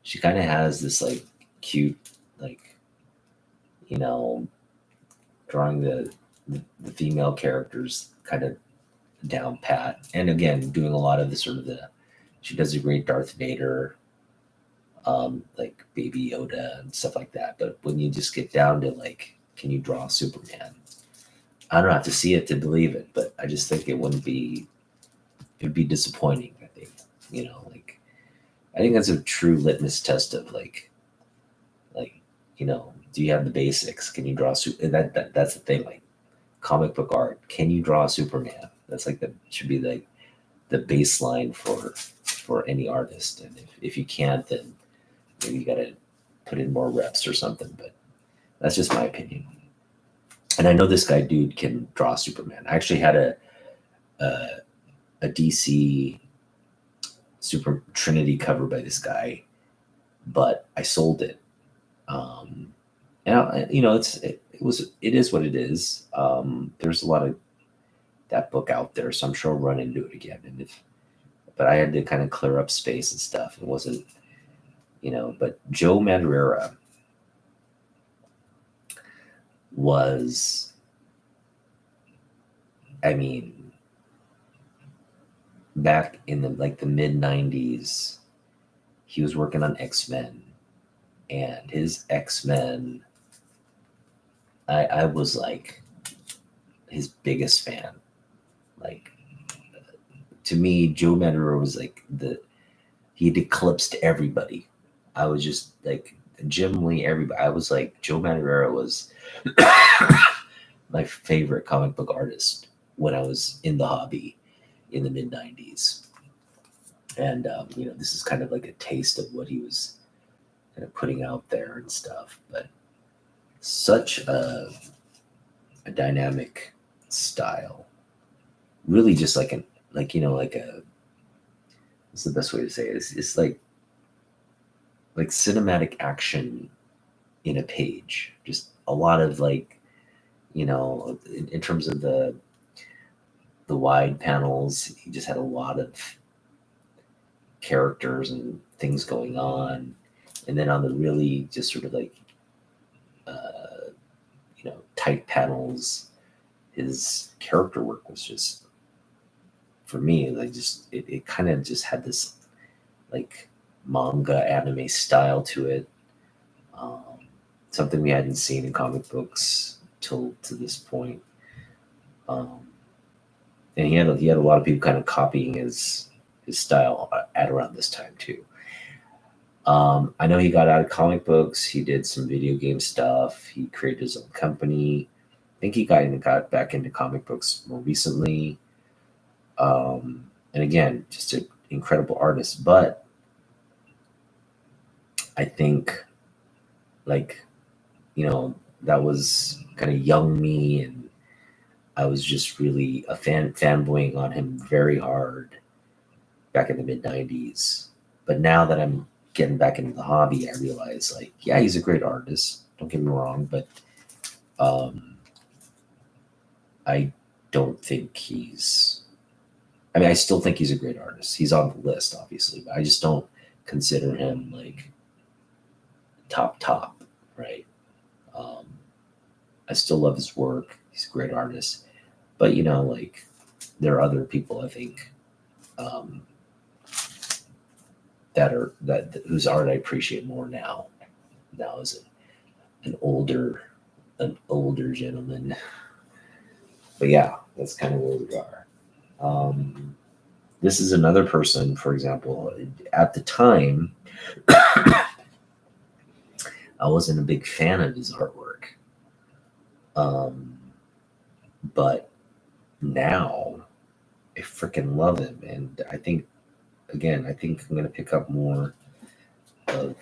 She kind of has this like cute, like, drawing the female characters kind of down pat, and again doing a lot of the she does a great Darth Vader. like Baby Yoda and stuff like that. But when you just get down to like, can you draw Superman? I don't have to see it to believe it, but I just think it'd be disappointing. I think, like, I think that's a true litmus test of like, do you have the basics? Can you draw that's the thing, like comic book art. Can you draw Superman? That's like should be like the baseline for any artist. And if you can't, then maybe you got to put in more reps or something. But that's just my opinion. And I know this guy dude can draw Superman. I actually had a DC Super Trinity cover by this guy, but I sold it. And it is what it is. There's a lot of that book out there, so I'm sure I'll run into it again. But I had to kind of clear up space and stuff. It wasn't, but Joe Madureira was, I mean, back in the mid 90s, he was working on X-Men, and his X-Men, I was like his biggest fan. Like, to me, Joe Madureira was like he'd eclipsed everybody. I was just like Jim Lee, everybody. I was like, Joe Madureira was my favorite comic book artist when I was in the hobby in the mid 90s. And, this is kind of like a taste of what he was kind of putting out there and stuff. But such a dynamic style, really just like what's the best way to say it? It's like cinematic action in a page. Just a lot of in terms of the wide panels, he just had a lot of characters and things going on. And then on the really just sort of tight panels, his character work was just, for me, it kind of just had this like manga anime style to it. Something we hadn't seen in comic books till to this point. And he had a lot of people kind of copying his style at around this time too. I know he got out of comic books. He did some video game stuff. He created his own company. I think he got back into comic books more recently. And again, just an incredible artist. But I think, that was kind of young me, and I was just really a fanboying on him very hard back in the mid 90s. But now that I'm getting back into the hobby, I realize yeah, he's a great artist. Don't get me wrong, but I don't think I still think he's a great artist. He's on the list, obviously, but I just don't consider him top, right? I still love his work. He's a great artist, but there are other people I think that whose art I appreciate more now. Now as an older gentleman. But yeah, that's kind of where we are. This is another person, for example, at the time, I wasn't a big fan of his artwork. But now I freaking love him. And I think I'm going to pick up more of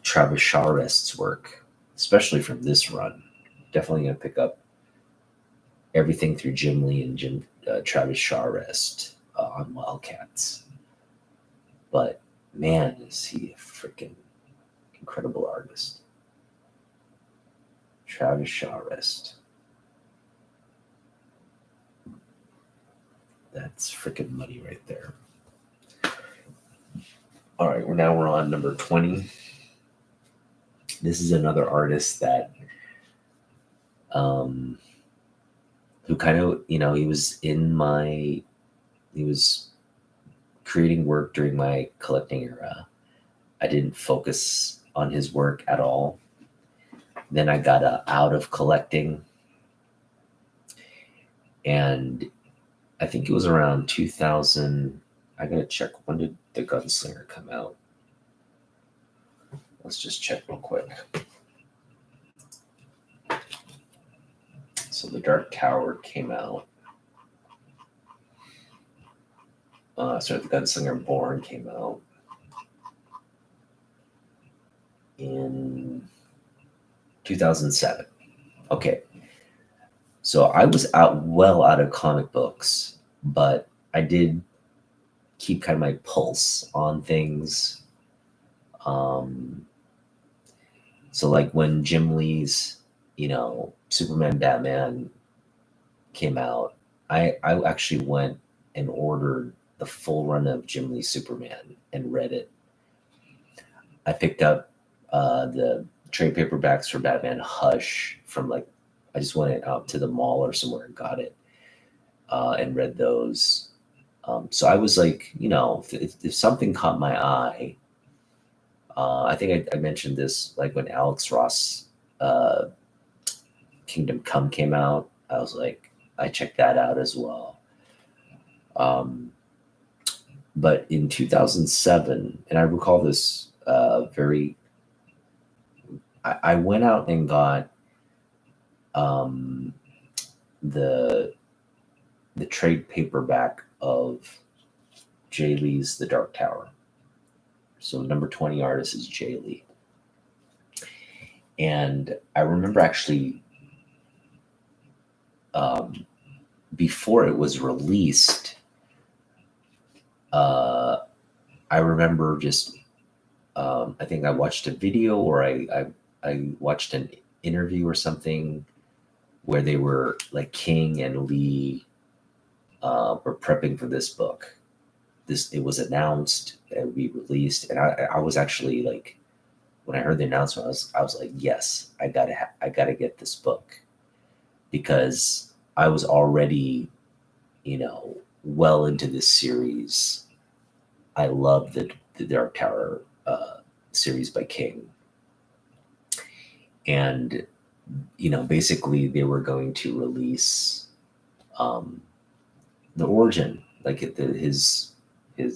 Travis Charest's work, especially from this run. Definitely going to pick up everything through Jim Lee and Travis Charest on Wildcats. But man, is he a freaking incredible artist. Travis Charest. That's freaking money right there. All right, we're on number 20. This is another artist that who kind of, he was creating work during my collecting era. I didn't focus on his work at all. Then I got out of collecting, and I think it was around 2000. I gotta check, when did The Gunslinger come out? Let's just check real quick. So The Dark Tower came out. The Gunslinger Born came out in 2007. Okay. So I was out of comic books, but I did keep kind of my pulse on things. So like when Jim Lee's, Superman, Batman came out, I actually went and ordered the full run of Jim Lee's Superman and read it. I picked up the trade paperbacks for Batman Hush from I just went out to the mall or somewhere and got it and read those. So I was like, if something caught my eye, I think I mentioned this, like when Alex Ross Kingdom Come came out, I was like, I checked that out as well. But in 2007, and I recall this I went out and got the trade paperback of Jay Lee's The Dark Tower. So number 20 artist is Jay Lee. And I remember actually before it was released, I remember just I think I watched a video, or I watched an interview or something where they were like King and Lee were prepping for this book. It was announced and would be released, and I was actually like, when I heard the announcement, I was like, yes, I gotta get this book, because I was already, well into this series. I love the Dark Tower series by King, and basically they were going to release the origin, like his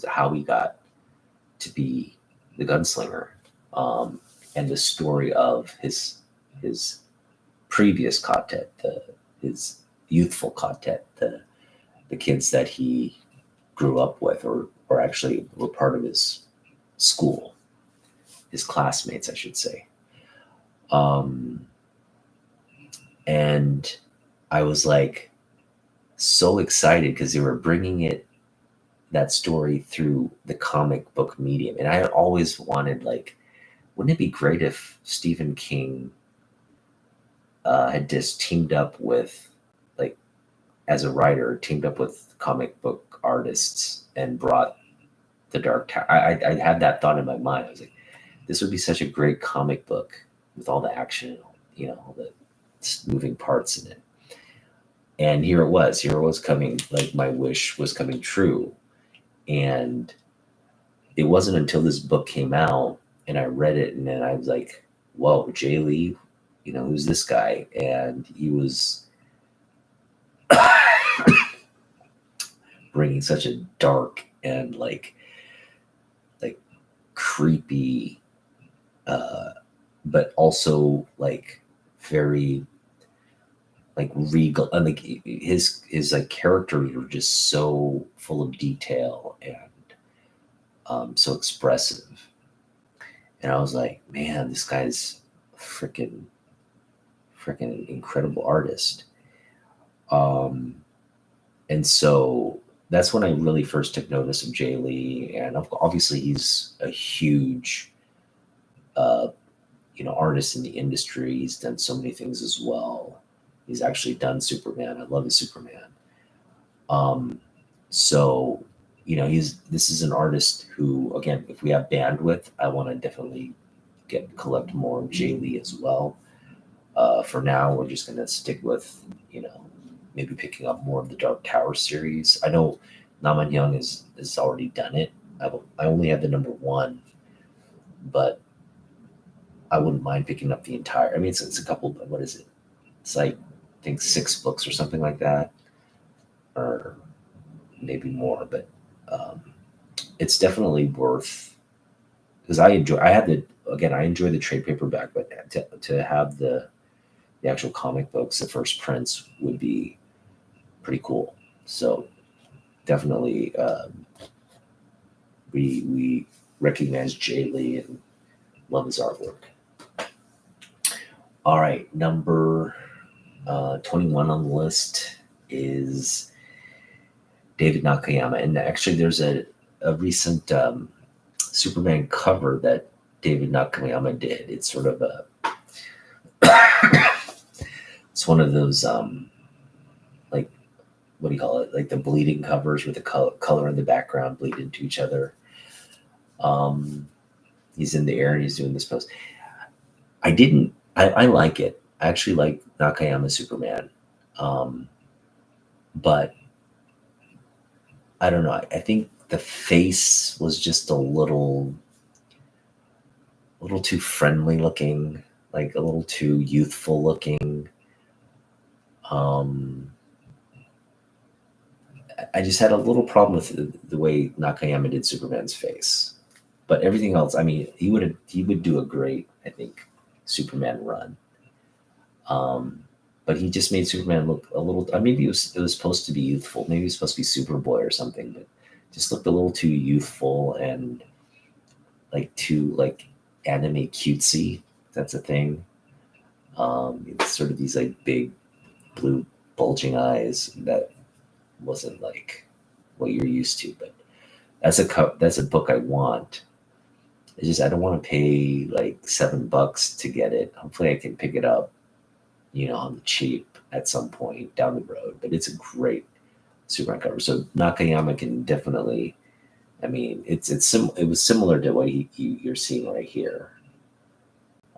how he got to be the gunslinger, and the story of his previous quartet, his youthful quartet, the kids that he grew up with, or actually were part of his school, his classmates, I should say. And I was like so excited because they were bringing that story through the comic book medium. And I had always wanted, like, wouldn't it be great if Stephen King had just teamed up with, like, as a writer, teamed up with comic book artists and brought the Dark Tower. I had that thought in my mind. I was like, this would be such a great comic book with all the action, all the moving parts in it. And here it was coming, like my wish was coming true. And it wasn't until this book came out and I read it, and then I was like, whoa, Jay Lee, who's this guy? And he was bringing such a dark and like creepy, but also like very like regal, and like his like characters were just so full of detail and so expressive. And I was like, man, this guy's freaking incredible artist. And so that's when I really first took notice of Jay Lee, and obviously he's a huge artist in the industry. He's done so many things as well. He's actually done Superman. I love his Superman. So this is an artist who, again, if we have bandwidth, I want to definitely collect more of Jay Lee as well. For now, we're just going to stick with, maybe picking up more of the Dark Tower series. I know Naman Young has already done it. I only have the number 1, but I wouldn't mind picking up the entire. I mean, it's a couple. What is it? It's like I think 6 books or something like that, or maybe more. But um, it's definitely worth because I enjoy. I had the again. I enjoy the trade paperback, but to have the actual comic books, the first prints would be pretty cool. So definitely, we recognize Jay Lee and love his artwork. All right, number 21 on the list is David Nakayama, and actually, there's a recent Superman cover that David Nakayama did. It's sort of a it's one of those like what do you call it? Like the bleeding covers where the color in the background bleed into each other. Um, he's in the air and he's doing this pose. I didn't. I like it. I actually like Nakayama Superman, but I don't know. I think the face was just a little too friendly looking, like a little too youthful looking. Um, I just had a little problem with the way Nakayama did Superman's face, but everything else. I mean, he would do a great, I think, Superman run. Um, but he just made Superman look a little. Maybe it was supposed to be youthful. Maybe it was supposed to be Superboy or something, but just looked a little too youthful and like too like anime cutesy. That's a thing. It's sort of these like big blue bulging eyes that wasn't like what you're used to. But that's a book I want. It's just I don't want to pay like $7 to get it. Hopefully I can pick it up, on the cheap at some point down the road. But it's a great Superman cover. So Nakayama can definitely. I mean, it was similar to what you're seeing right here,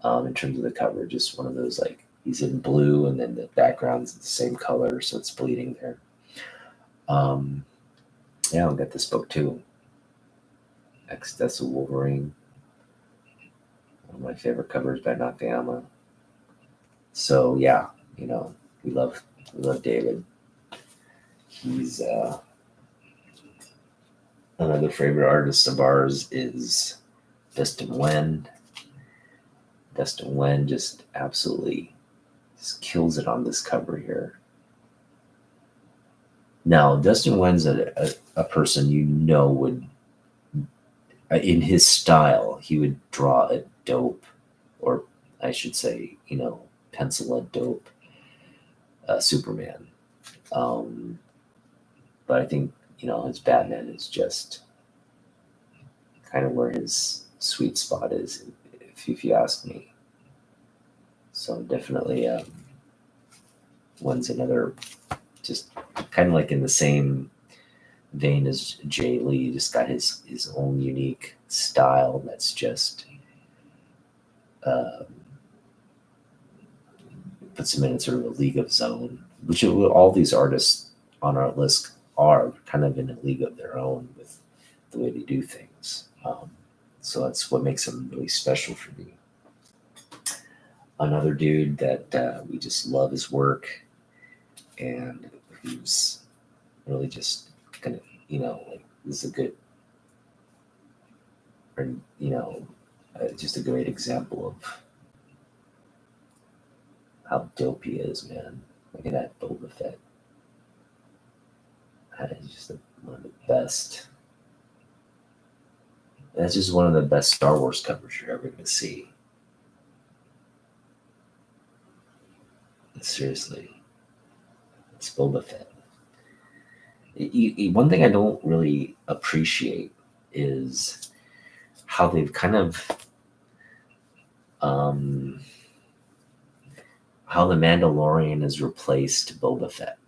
in terms of the cover. Just one of those like he's in blue and then the background's the same color, so it's bleeding there. Um, yeah, I'll get this book too. That's a Wolverine. One of my favorite covers by Nakayama. So yeah, we love David. He's another favorite artist of ours is Dustin Wen. Dustin Wen just absolutely just kills it on this cover here. Now, Dustin Wen's a person would, in his style, he would draw a dope, or I should say, pencil a dope Superman. Um, but I think, his Batman is just kind of where his sweet spot is, if you ask me. So definitely, one's another, just kind of like in the same vein as Jay Lee, just got his own unique style that's just puts him in sort of a league of his own, which all these artists on our list are kind of in a league of their own with the way they do things. So that's what makes him really special for me. Another dude that we just love his work and who's really just gonna, like this is a good, or just a great example of how dope he is, man. Look at that Boba Fett. That is just one of the best. That's just one of the best Star Wars covers you're ever going to see. Seriously, it's Boba Fett. One thing I don't really appreciate is how they've kind of how the Mandalorian has replaced Boba Fett.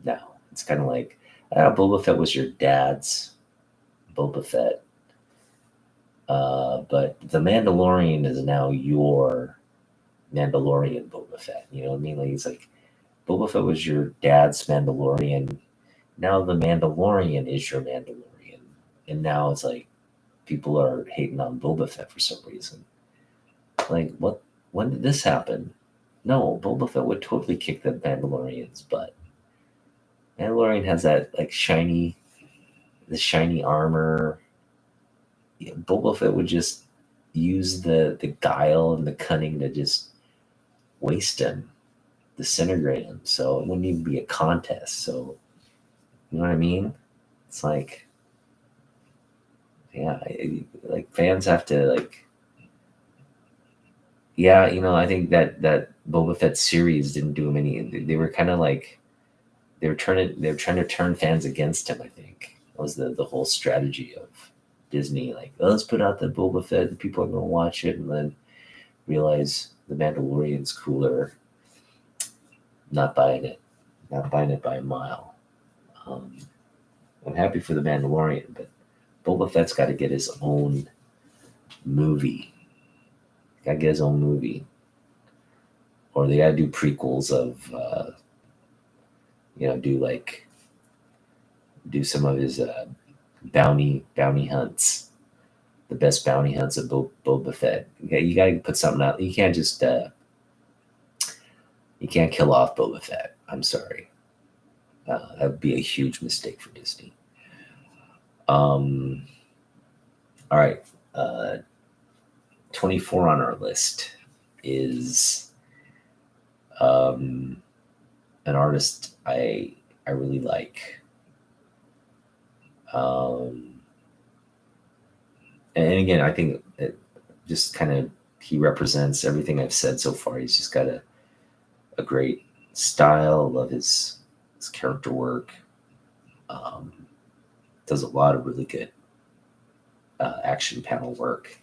Now it's kind of like Boba Fett was your dad's Boba Fett, but the Mandalorian is now your Mandalorian Boba Fett. You know what I mean? Like it's like Boba Fett was your dad's Mandalorian. Now the Mandalorian is your Mandalorian, and now it's like people are hating on Boba Fett for some reason. Like, what? When did this happen? No, Boba Fett would totally kick the Mandalorian's butt. Mandalorian has that like the shiny armor. Yeah, Boba Fett would just use the guile and the cunning to just waste him, disintegrate him. So it wouldn't even be a contest. So you know what I mean? It's like, yeah, like fans have to like, yeah, I think that Boba Fett series didn't do him any. They were kind of like they were trying to turn fans against him. I think that was the whole strategy of Disney. Like, oh, let's put out the Boba Fett, and people are gonna watch it, and then realize the Mandalorian's cooler. Not buying it, not buying it by a mile. Um, I'm happy for the Mandalorian, but Boba Fett's got to get his own movie. Got to get his own movie, or they got to do prequels of, do some of his bounty hunts, the best bounty hunts of Boba Fett. You got to put something out. You can't just you can't kill off Boba Fett. I'm sorry, that would be a huge mistake for Disney. All right. 24 on our list is an artist I really like. And again, I think it just kind of he represents everything I've said so far. He's just got a great style. Love his character work. Does a lot of really good action panel work.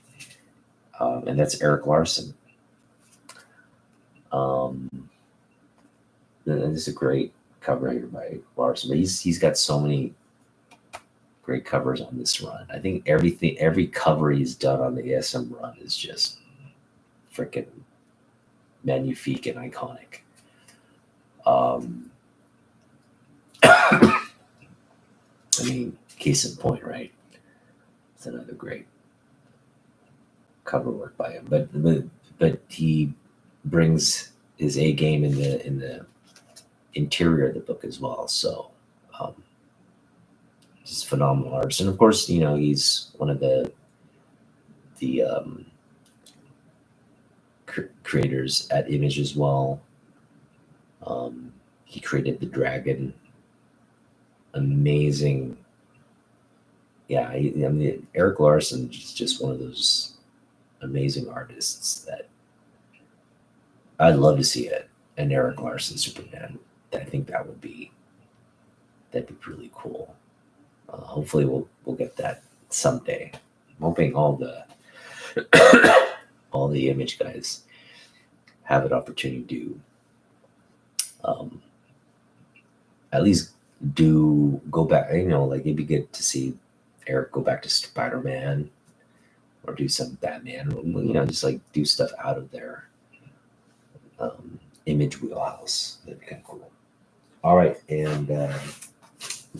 And that's Eric Larson. This is a great cover here by Larson, but he's got so many great covers on this run. I think every cover he's done on the ASM run is just freaking magnifique and iconic. I mean, case in point, right? It's another great cover work by him, but he brings his A game in the interior of the book as well. So just phenomenal artist, and of course, he's one of the creators at Image as well. He created the dragon. Amazing. Yeah, I mean, Eric Larson is just one of those amazing artists that I'd love to see an Eric Larson Superman. I think that'd be really cool. Hopefully, we'll get that someday. I'm hoping all the Image guys have an opportunity to at least go back. Like it'd be good to see Eric go back to Spider-Man or do some Batman. Just like do stuff out of their Image wheelhouse. That'd be kind of cool. All right, and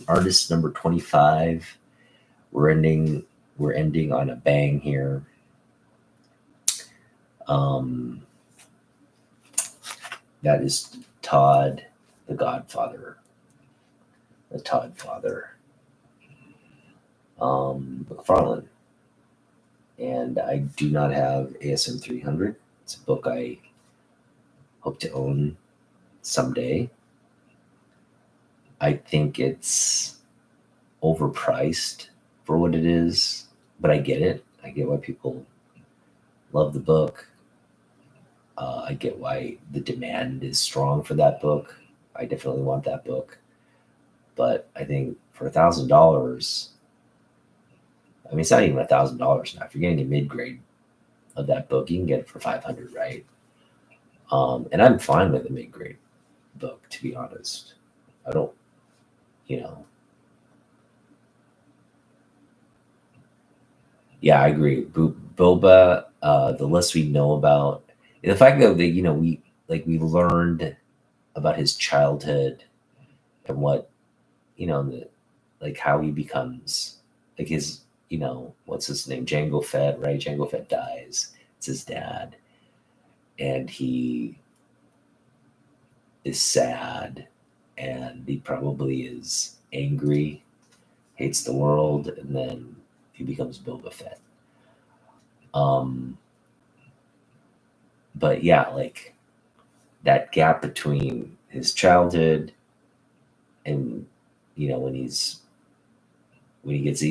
artist number 25. We're ending on a bang here. That is Todd, the Godfather, the Todd father, McFarlane. And I do not have ASM 300. It's a book I hope to own someday. I think it's overpriced for what it is, but I get it. I get why people love the book. I get why the demand is strong for that book. I definitely want that book. But I think for $1,000, I mean, it's not even $1,000 now. If you're getting a mid-grade of that book, you can get it for $500, right? And I'm fine with a mid-grade book, to be honest. I don't, Yeah, I agree. Boba, the less we know about the fact that we learned about his childhood and what, like how he becomes like his, what's his name? Jango Fett, right? Jango Fett dies. It's his dad. And he is sad, and he probably is angry, hates the world, and then he becomes Boba Fett. But yeah, like that gap between his childhood and when he gets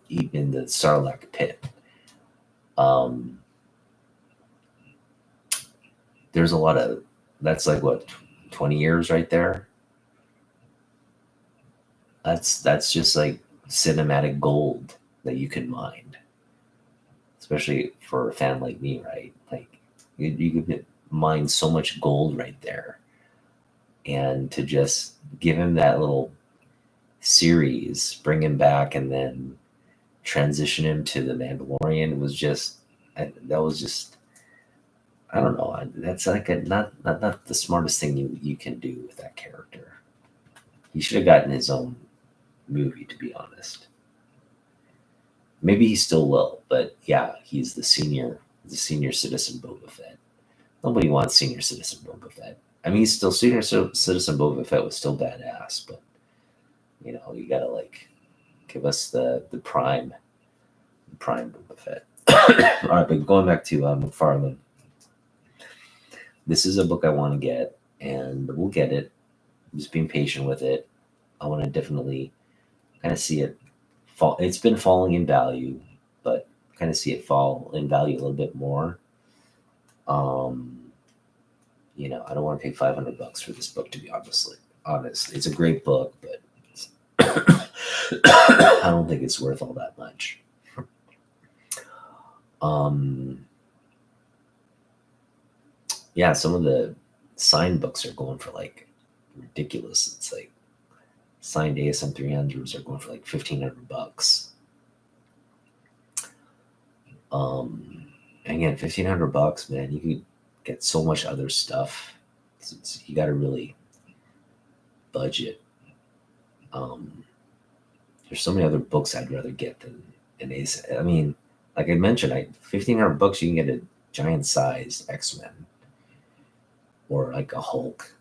eaten in the Sarlacc pit. Um, there's a lot of that's like what 20 years right there. That's just like cinematic gold that you can mine, especially for a fan like me, right? Like you could mine so much gold right there, and to just give him that little series, bring him back, and then transition him to the Mandalorian was just that was just I don't know. That's like not the smartest thing you can do with that character. He should have gotten his own movie, to be honest. Maybe he still will, but yeah, he's the senior citizen Boba Fett. Nobody wants senior citizen Boba Fett. I mean, he's still senior citizen Boba Fett was still badass, but you gotta like give us the prime Boba Fett. All right, but going back to McFarlane, this is a book I want to get, and we'll get it. I'm just being patient with it. I want to definitely kind of see it fall. It's been falling in value, but kind of see it fall in value a little bit more. I don't want to pay $500 for this book, to be honest. It's a great book, but I don't think it's worth all that much. Yeah, some of the signed books are going for like ridiculous. It's like signed ASM 300s are going for like $1,500. Again, $1,500, man, you could get so much other stuff. You got to really budget. There's so many other books I'd rather get than an ASM. I mean, like I mentioned, $1,500 you can get a giant sized X-Men or like a Hulk.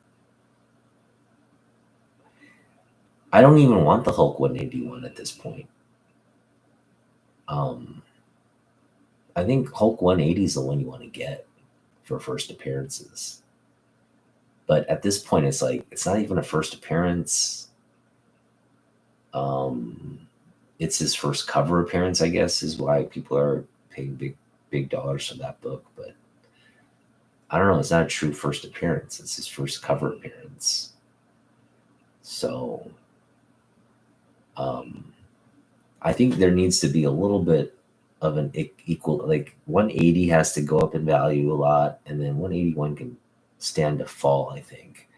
I don't even want the Hulk 181 at this point. I think Hulk 180 is the one you want to get for first appearances. But at this point, it's like it's not even a first appearance. It's his first cover appearance, I guess, is why people are paying big dollars for that book. But I don't know. It's not a true first appearance. It's his first cover appearance. So I think there needs to be a little bit of an equal, like 180 has to go up in value a lot, and then 181 can stand to fall. I think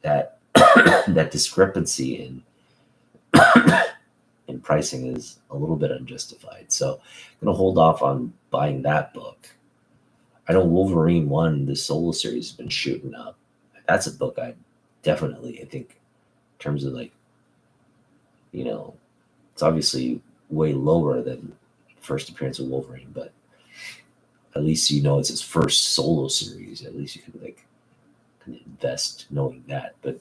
that that discrepancy in pricing is a little bit unjustified. So I'm gonna hold off on buying that book. I know Wolverine 1, the solo series, has been shooting up. That's a book I think in terms of like, it's obviously way lower than first appearance of Wolverine, but at least it's his first solo series. At least you can invest knowing that. But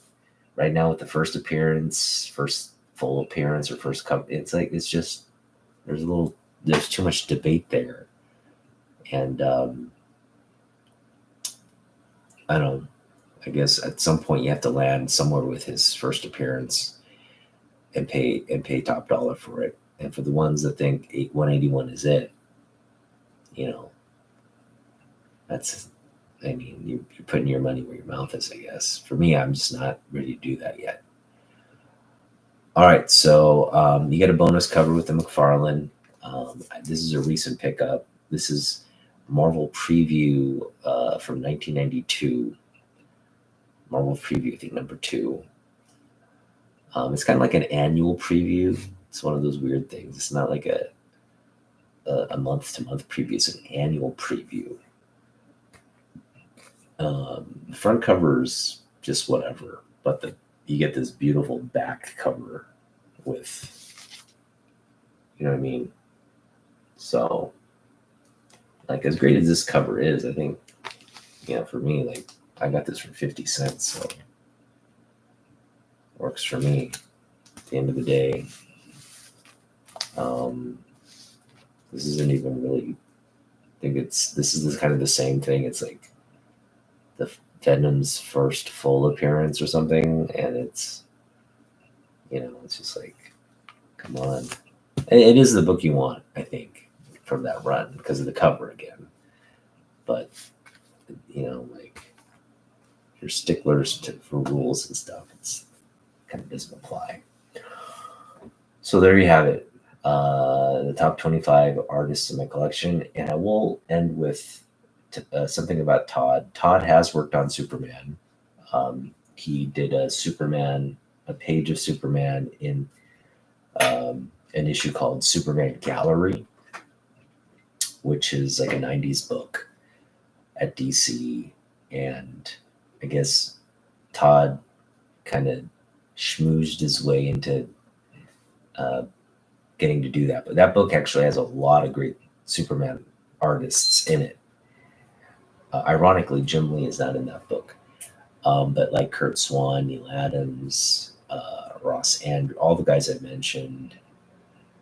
right now with the first appearance, first full appearance, or first cup, it's just there's too much debate there, and I don't know. I guess at some point you have to land somewhere with his first appearance and pay top dollar for it. And for the ones that think 181 is it, you're putting your money where your mouth is, I guess. For me, I'm just not ready to do that yet. All right, so you get a bonus cover with the McFarlane. This is a recent pickup. This is Marvel Preview from 1992. Marvel Preview, I think number 2. It's kind of like an annual preview. It's one of those weird things. It's not like a month-to-month preview. It's an annual preview. The front cover's just whatever, but you get this beautiful back cover with You know what I mean? So, like, as great as this cover is, I think, for me, like, I got this for 50 cents, so works for me. At the end of the day, this isn't even really. I think this is kind of the same thing. It's like the Venom's first full appearance or something, and it's it's just like, come on. It is the book you want, I think, from that run because of the cover again. But like, your sticklers for rules and stuff, it's kind of doesn't apply. So there you have it. The top 25 artists in my collection, and I will end with something about Todd. Todd has worked on Superman. He did a page of Superman in an issue called Superman Gallery, which is like a 90s book at DC. And I guess Todd kind of schmoozed his way into getting to do that. But that book actually has a lot of great Superman artists in it. Ironically, Jim Lee is not in that book. But like Kurt Swan, Neil Adams, Ross Andrew, all the guys I mentioned,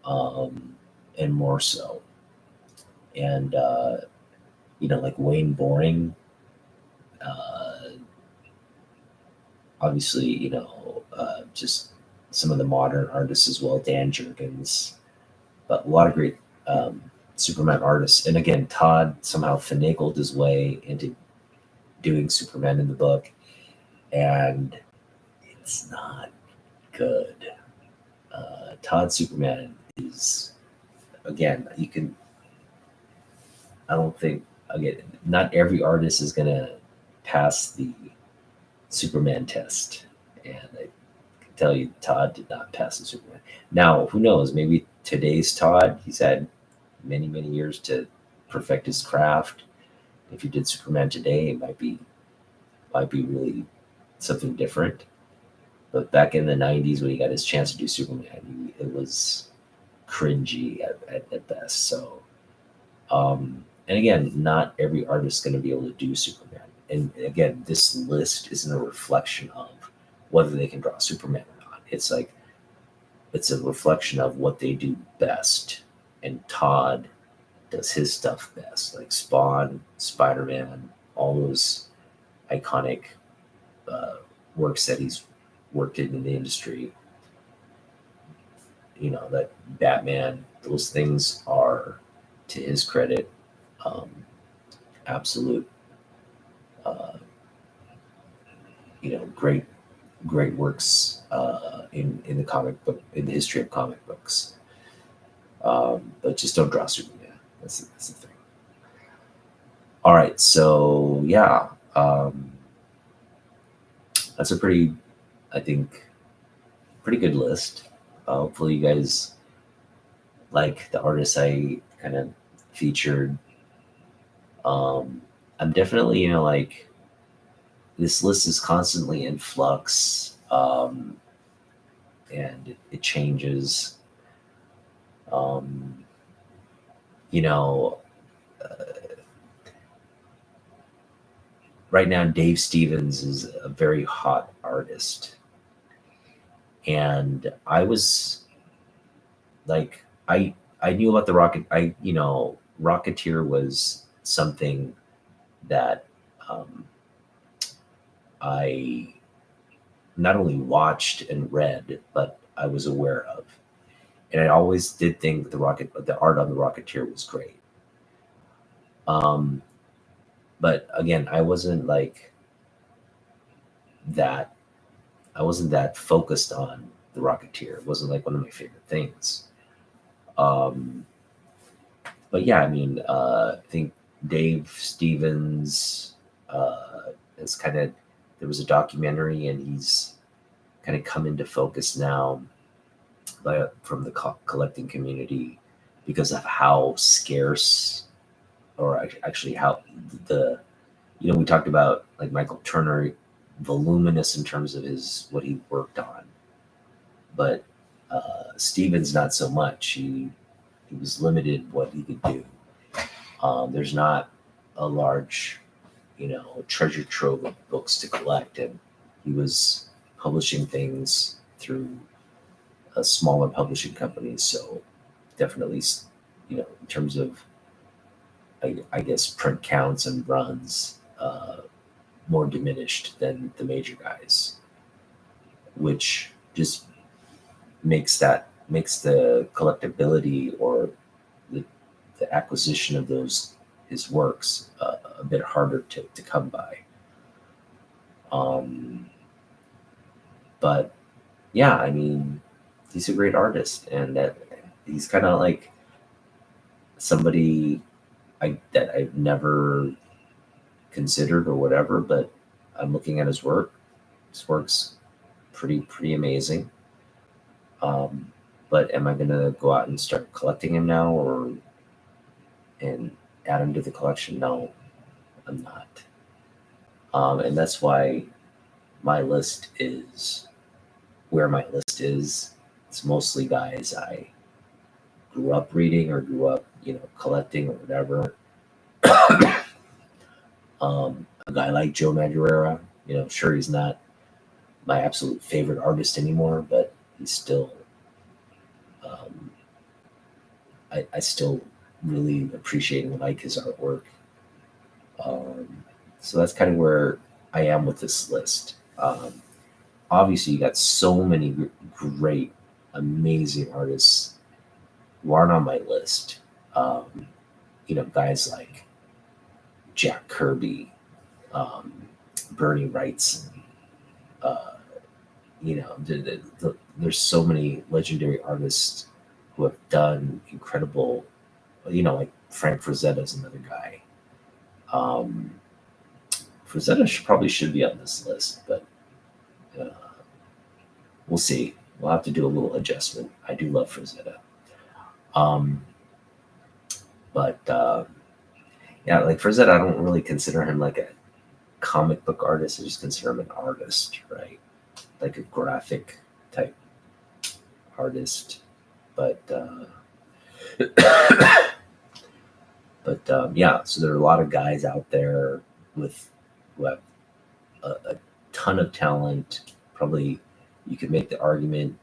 and more so. And, like Wayne Boring, obviously, just some of the modern artists as well, Dan Jurgens, but a lot of great Superman artists. And again, Todd somehow finagled his way into doing Superman in the book, and it's not good. Todd Superman is, again, I don't think, again, not every artist is going to pass the Superman test. And I can tell you, Todd did not pass the Superman. Now, who knows? Maybe today's Todd, he's had many, many years to perfect his craft. If he did Superman today, it might be really something different. But back in the 90s, when he got his chance to do Superman, it was cringy at best. So, and again, not every artist is going to be able to do Superman. And again, this list isn't a reflection of whether they can draw Superman or not. It's like, it's a reflection of what they do best. And Todd does his stuff best, like Spawn, Spider-Man, all those iconic works that he's worked in the industry. That Batman, those things are, to his credit, absolute, great works in the comic book, in the history of comic books. But just don't draw Superman. That's the thing. All right, so yeah, that's a pretty good list. Hopefully you guys like the artists I kind of featured. I'm definitely, like, this list is constantly in flux, and it changes. Right now, Dave Stevens is a very hot artist. And I was like, I knew about the Rocketeer was something that I not only watched and read, but I was aware of. And I always did think the art on the Rocketeer was great. But again, I wasn't that focused on the Rocketeer. It wasn't like one of my favorite things. But yeah, I think Dave Stevens is there was a documentary, and he's kind of come into focus now from the collecting community because of how scarce, or actually how we talked about like Michael Turner, voluminous in terms of what he worked on, but Stevens not so much. He he was limited what he could do. There's not a large, treasure trove of books to collect, and he was publishing things through a smaller publishing companies. So definitely, in terms of, I guess, print counts and runs, more diminished than the major guys, which just makes the collectability or the, the acquisition of his works a bit harder to come by. But yeah, I mean, he's a great artist, and that he's kind of like somebody that I've never considered or whatever, but I'm looking at his work. His work's pretty amazing. But am I gonna go out and start collecting him now, and add him to the collection? No, I'm not. And that's why my list is where my list is. It's mostly guys I grew up reading or grew up, collecting or whatever. A guy like Joe Madureira, sure, he's not my absolute favorite artist anymore, but he's still, I still really appreciate and like his artwork. So that's kind of where I am with this list. Obviously, you got so many great, amazing artists who aren't on my list. Guys like Jack Kirby, Bernie Wrightson. There's so many legendary artists who have done incredible. Like Frank Frazetta is another guy. Frazetta probably should be on this list, but we'll see. We'll have to do a little adjustment. I do love Frazetta. But yeah, like Frazetta, I don't really consider him like a comic book artist. I just consider him an artist, right? Like a graphic type artist. But yeah, so there are a lot of guys out there who have a ton of talent. Probably you could make the argument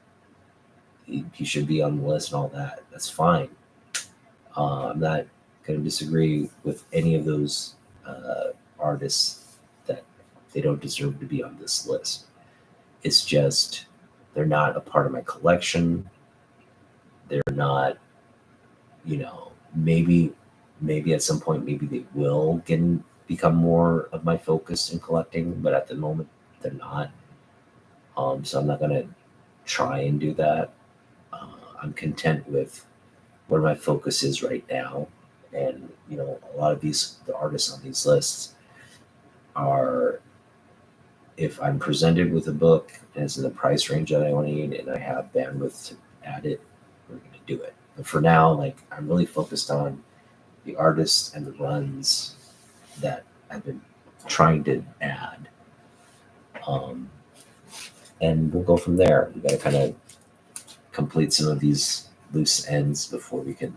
he should be on the list and all that. That's fine. I'm not going to disagree with any of those artists that they don't deserve to be on this list. It's just they're not a part of my collection. They're not, maybe at some point, maybe they will become more of my focus in collecting, but at the moment they're not. So I'm not going to try and do that. I'm content with where my focus is right now. And, a lot of the artists on these lists are, if I'm presented with a book and it's in the price range that I need and I have bandwidth to add it, we're going to do it. But for now, like, I'm really focused on the artists and the runs that I've been trying to add. And we'll go from there. We got to kind of complete some of these loose ends before we can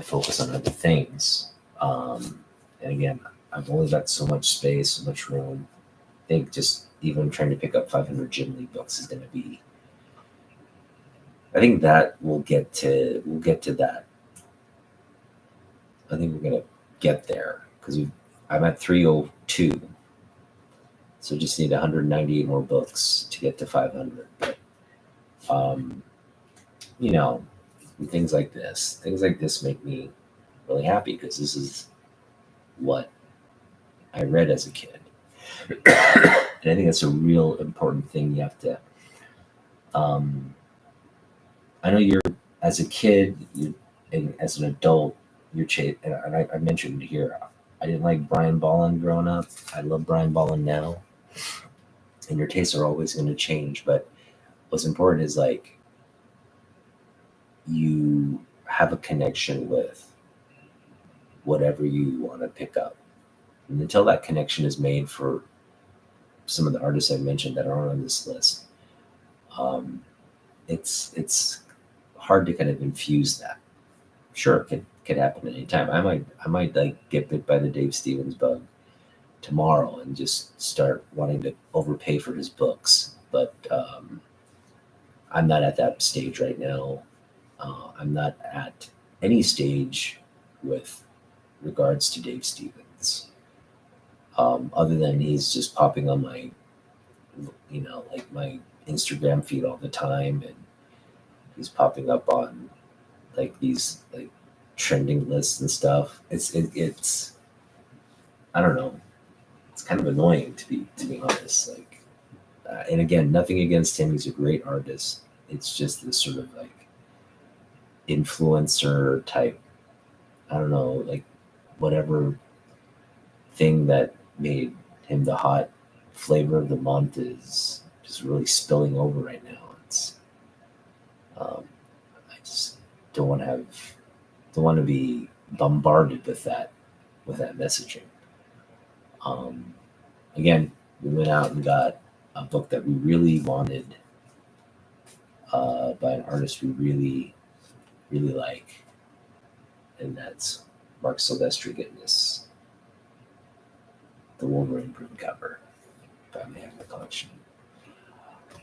focus on other things. And again, I've only got so much space, so much room. I think just even trying to pick up 500 Jim Lee books is going to be. I think that we'll get to that. I think we're going to get there because I'm at 302. So just need 198 more books to get to 500. But, things like this make me really happy because this is what I read as a kid. And I think that's a real important thing you have to. I know as a kid, and as an adult, and I mentioned here, I didn't like Brian Bolland growing up. I love Brian Bolland now. And your tastes are always going to change, but what's important is like you have a connection with whatever you want to pick up. And until that connection is made for some of the artists I mentioned that aren't on this list, it's hard to kind of infuse that. Sure, it could happen at any time. I might like get bit by the Dave Stevens bug tomorrow and just start wanting to overpay for his books. But I'm not at that stage right now. I'm not at any stage with regards to Dave Stevens, other than he's just popping on my, like my Instagram feed all the time, and he's popping up on like these like trending lists and stuff. It's I don't know. It's kind of annoying to be honest. Like, and again, nothing against him. He's a great artist. It's just this sort of like influencer type. I don't know, like whatever thing that made him the hot flavor of the month is just really spilling over right now. It's I just don't want to be bombarded with that messaging. Again, we went out and got a book that we really wanted, by an artist we really like, and that's Mark Silvestri getting us the Wolverine broom cover by me in the collection.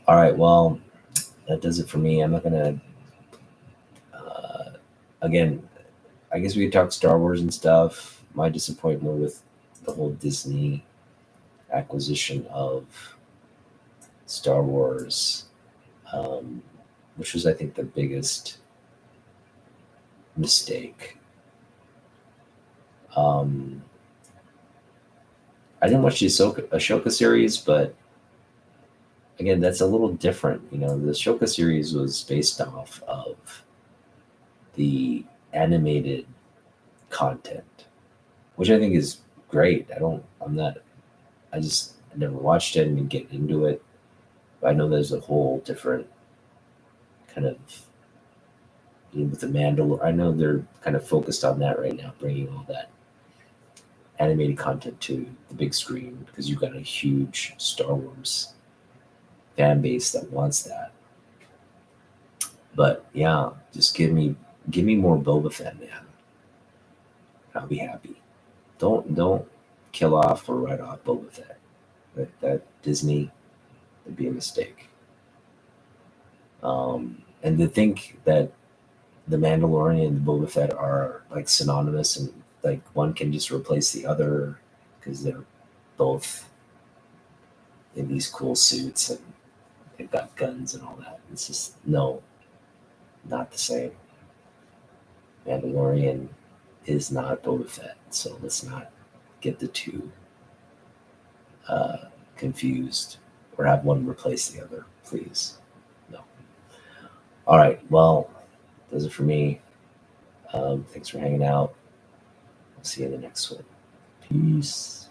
All right, well, that does it for me. I'm not gonna. Again, I guess we could talk Star Wars and stuff. My disappointment with the whole Disney acquisition of Star Wars, which was, I think, the biggest mistake. I didn't watch the Ashoka series, but again, that's a little different. The Ashoka series was based off of the animated content, which I think is great. I never watched it and didn't get into it. But I know there's a whole different kind of, with the Mandalorian. I know they're kind of focused on that right now, bringing all that animated content to the big screen, because you've got a huge Star Wars fan base that wants that. But yeah, just give me more Boba Fett, man. I'll be happy. Don't kill off or write off Boba Fett. That Disney would be a mistake. And to think that the Mandalorian and the Boba Fett are like synonymous, and like one can just replace the other because they're both in these cool suits and they've got guns and all that. It's just no, not the same. Mandalorian is not Boba Fett, so let's not get the two confused or have one replace the other, please. No. All right, well, those are for me. Thanks for hanging out. I'll see you in the next one. Peace.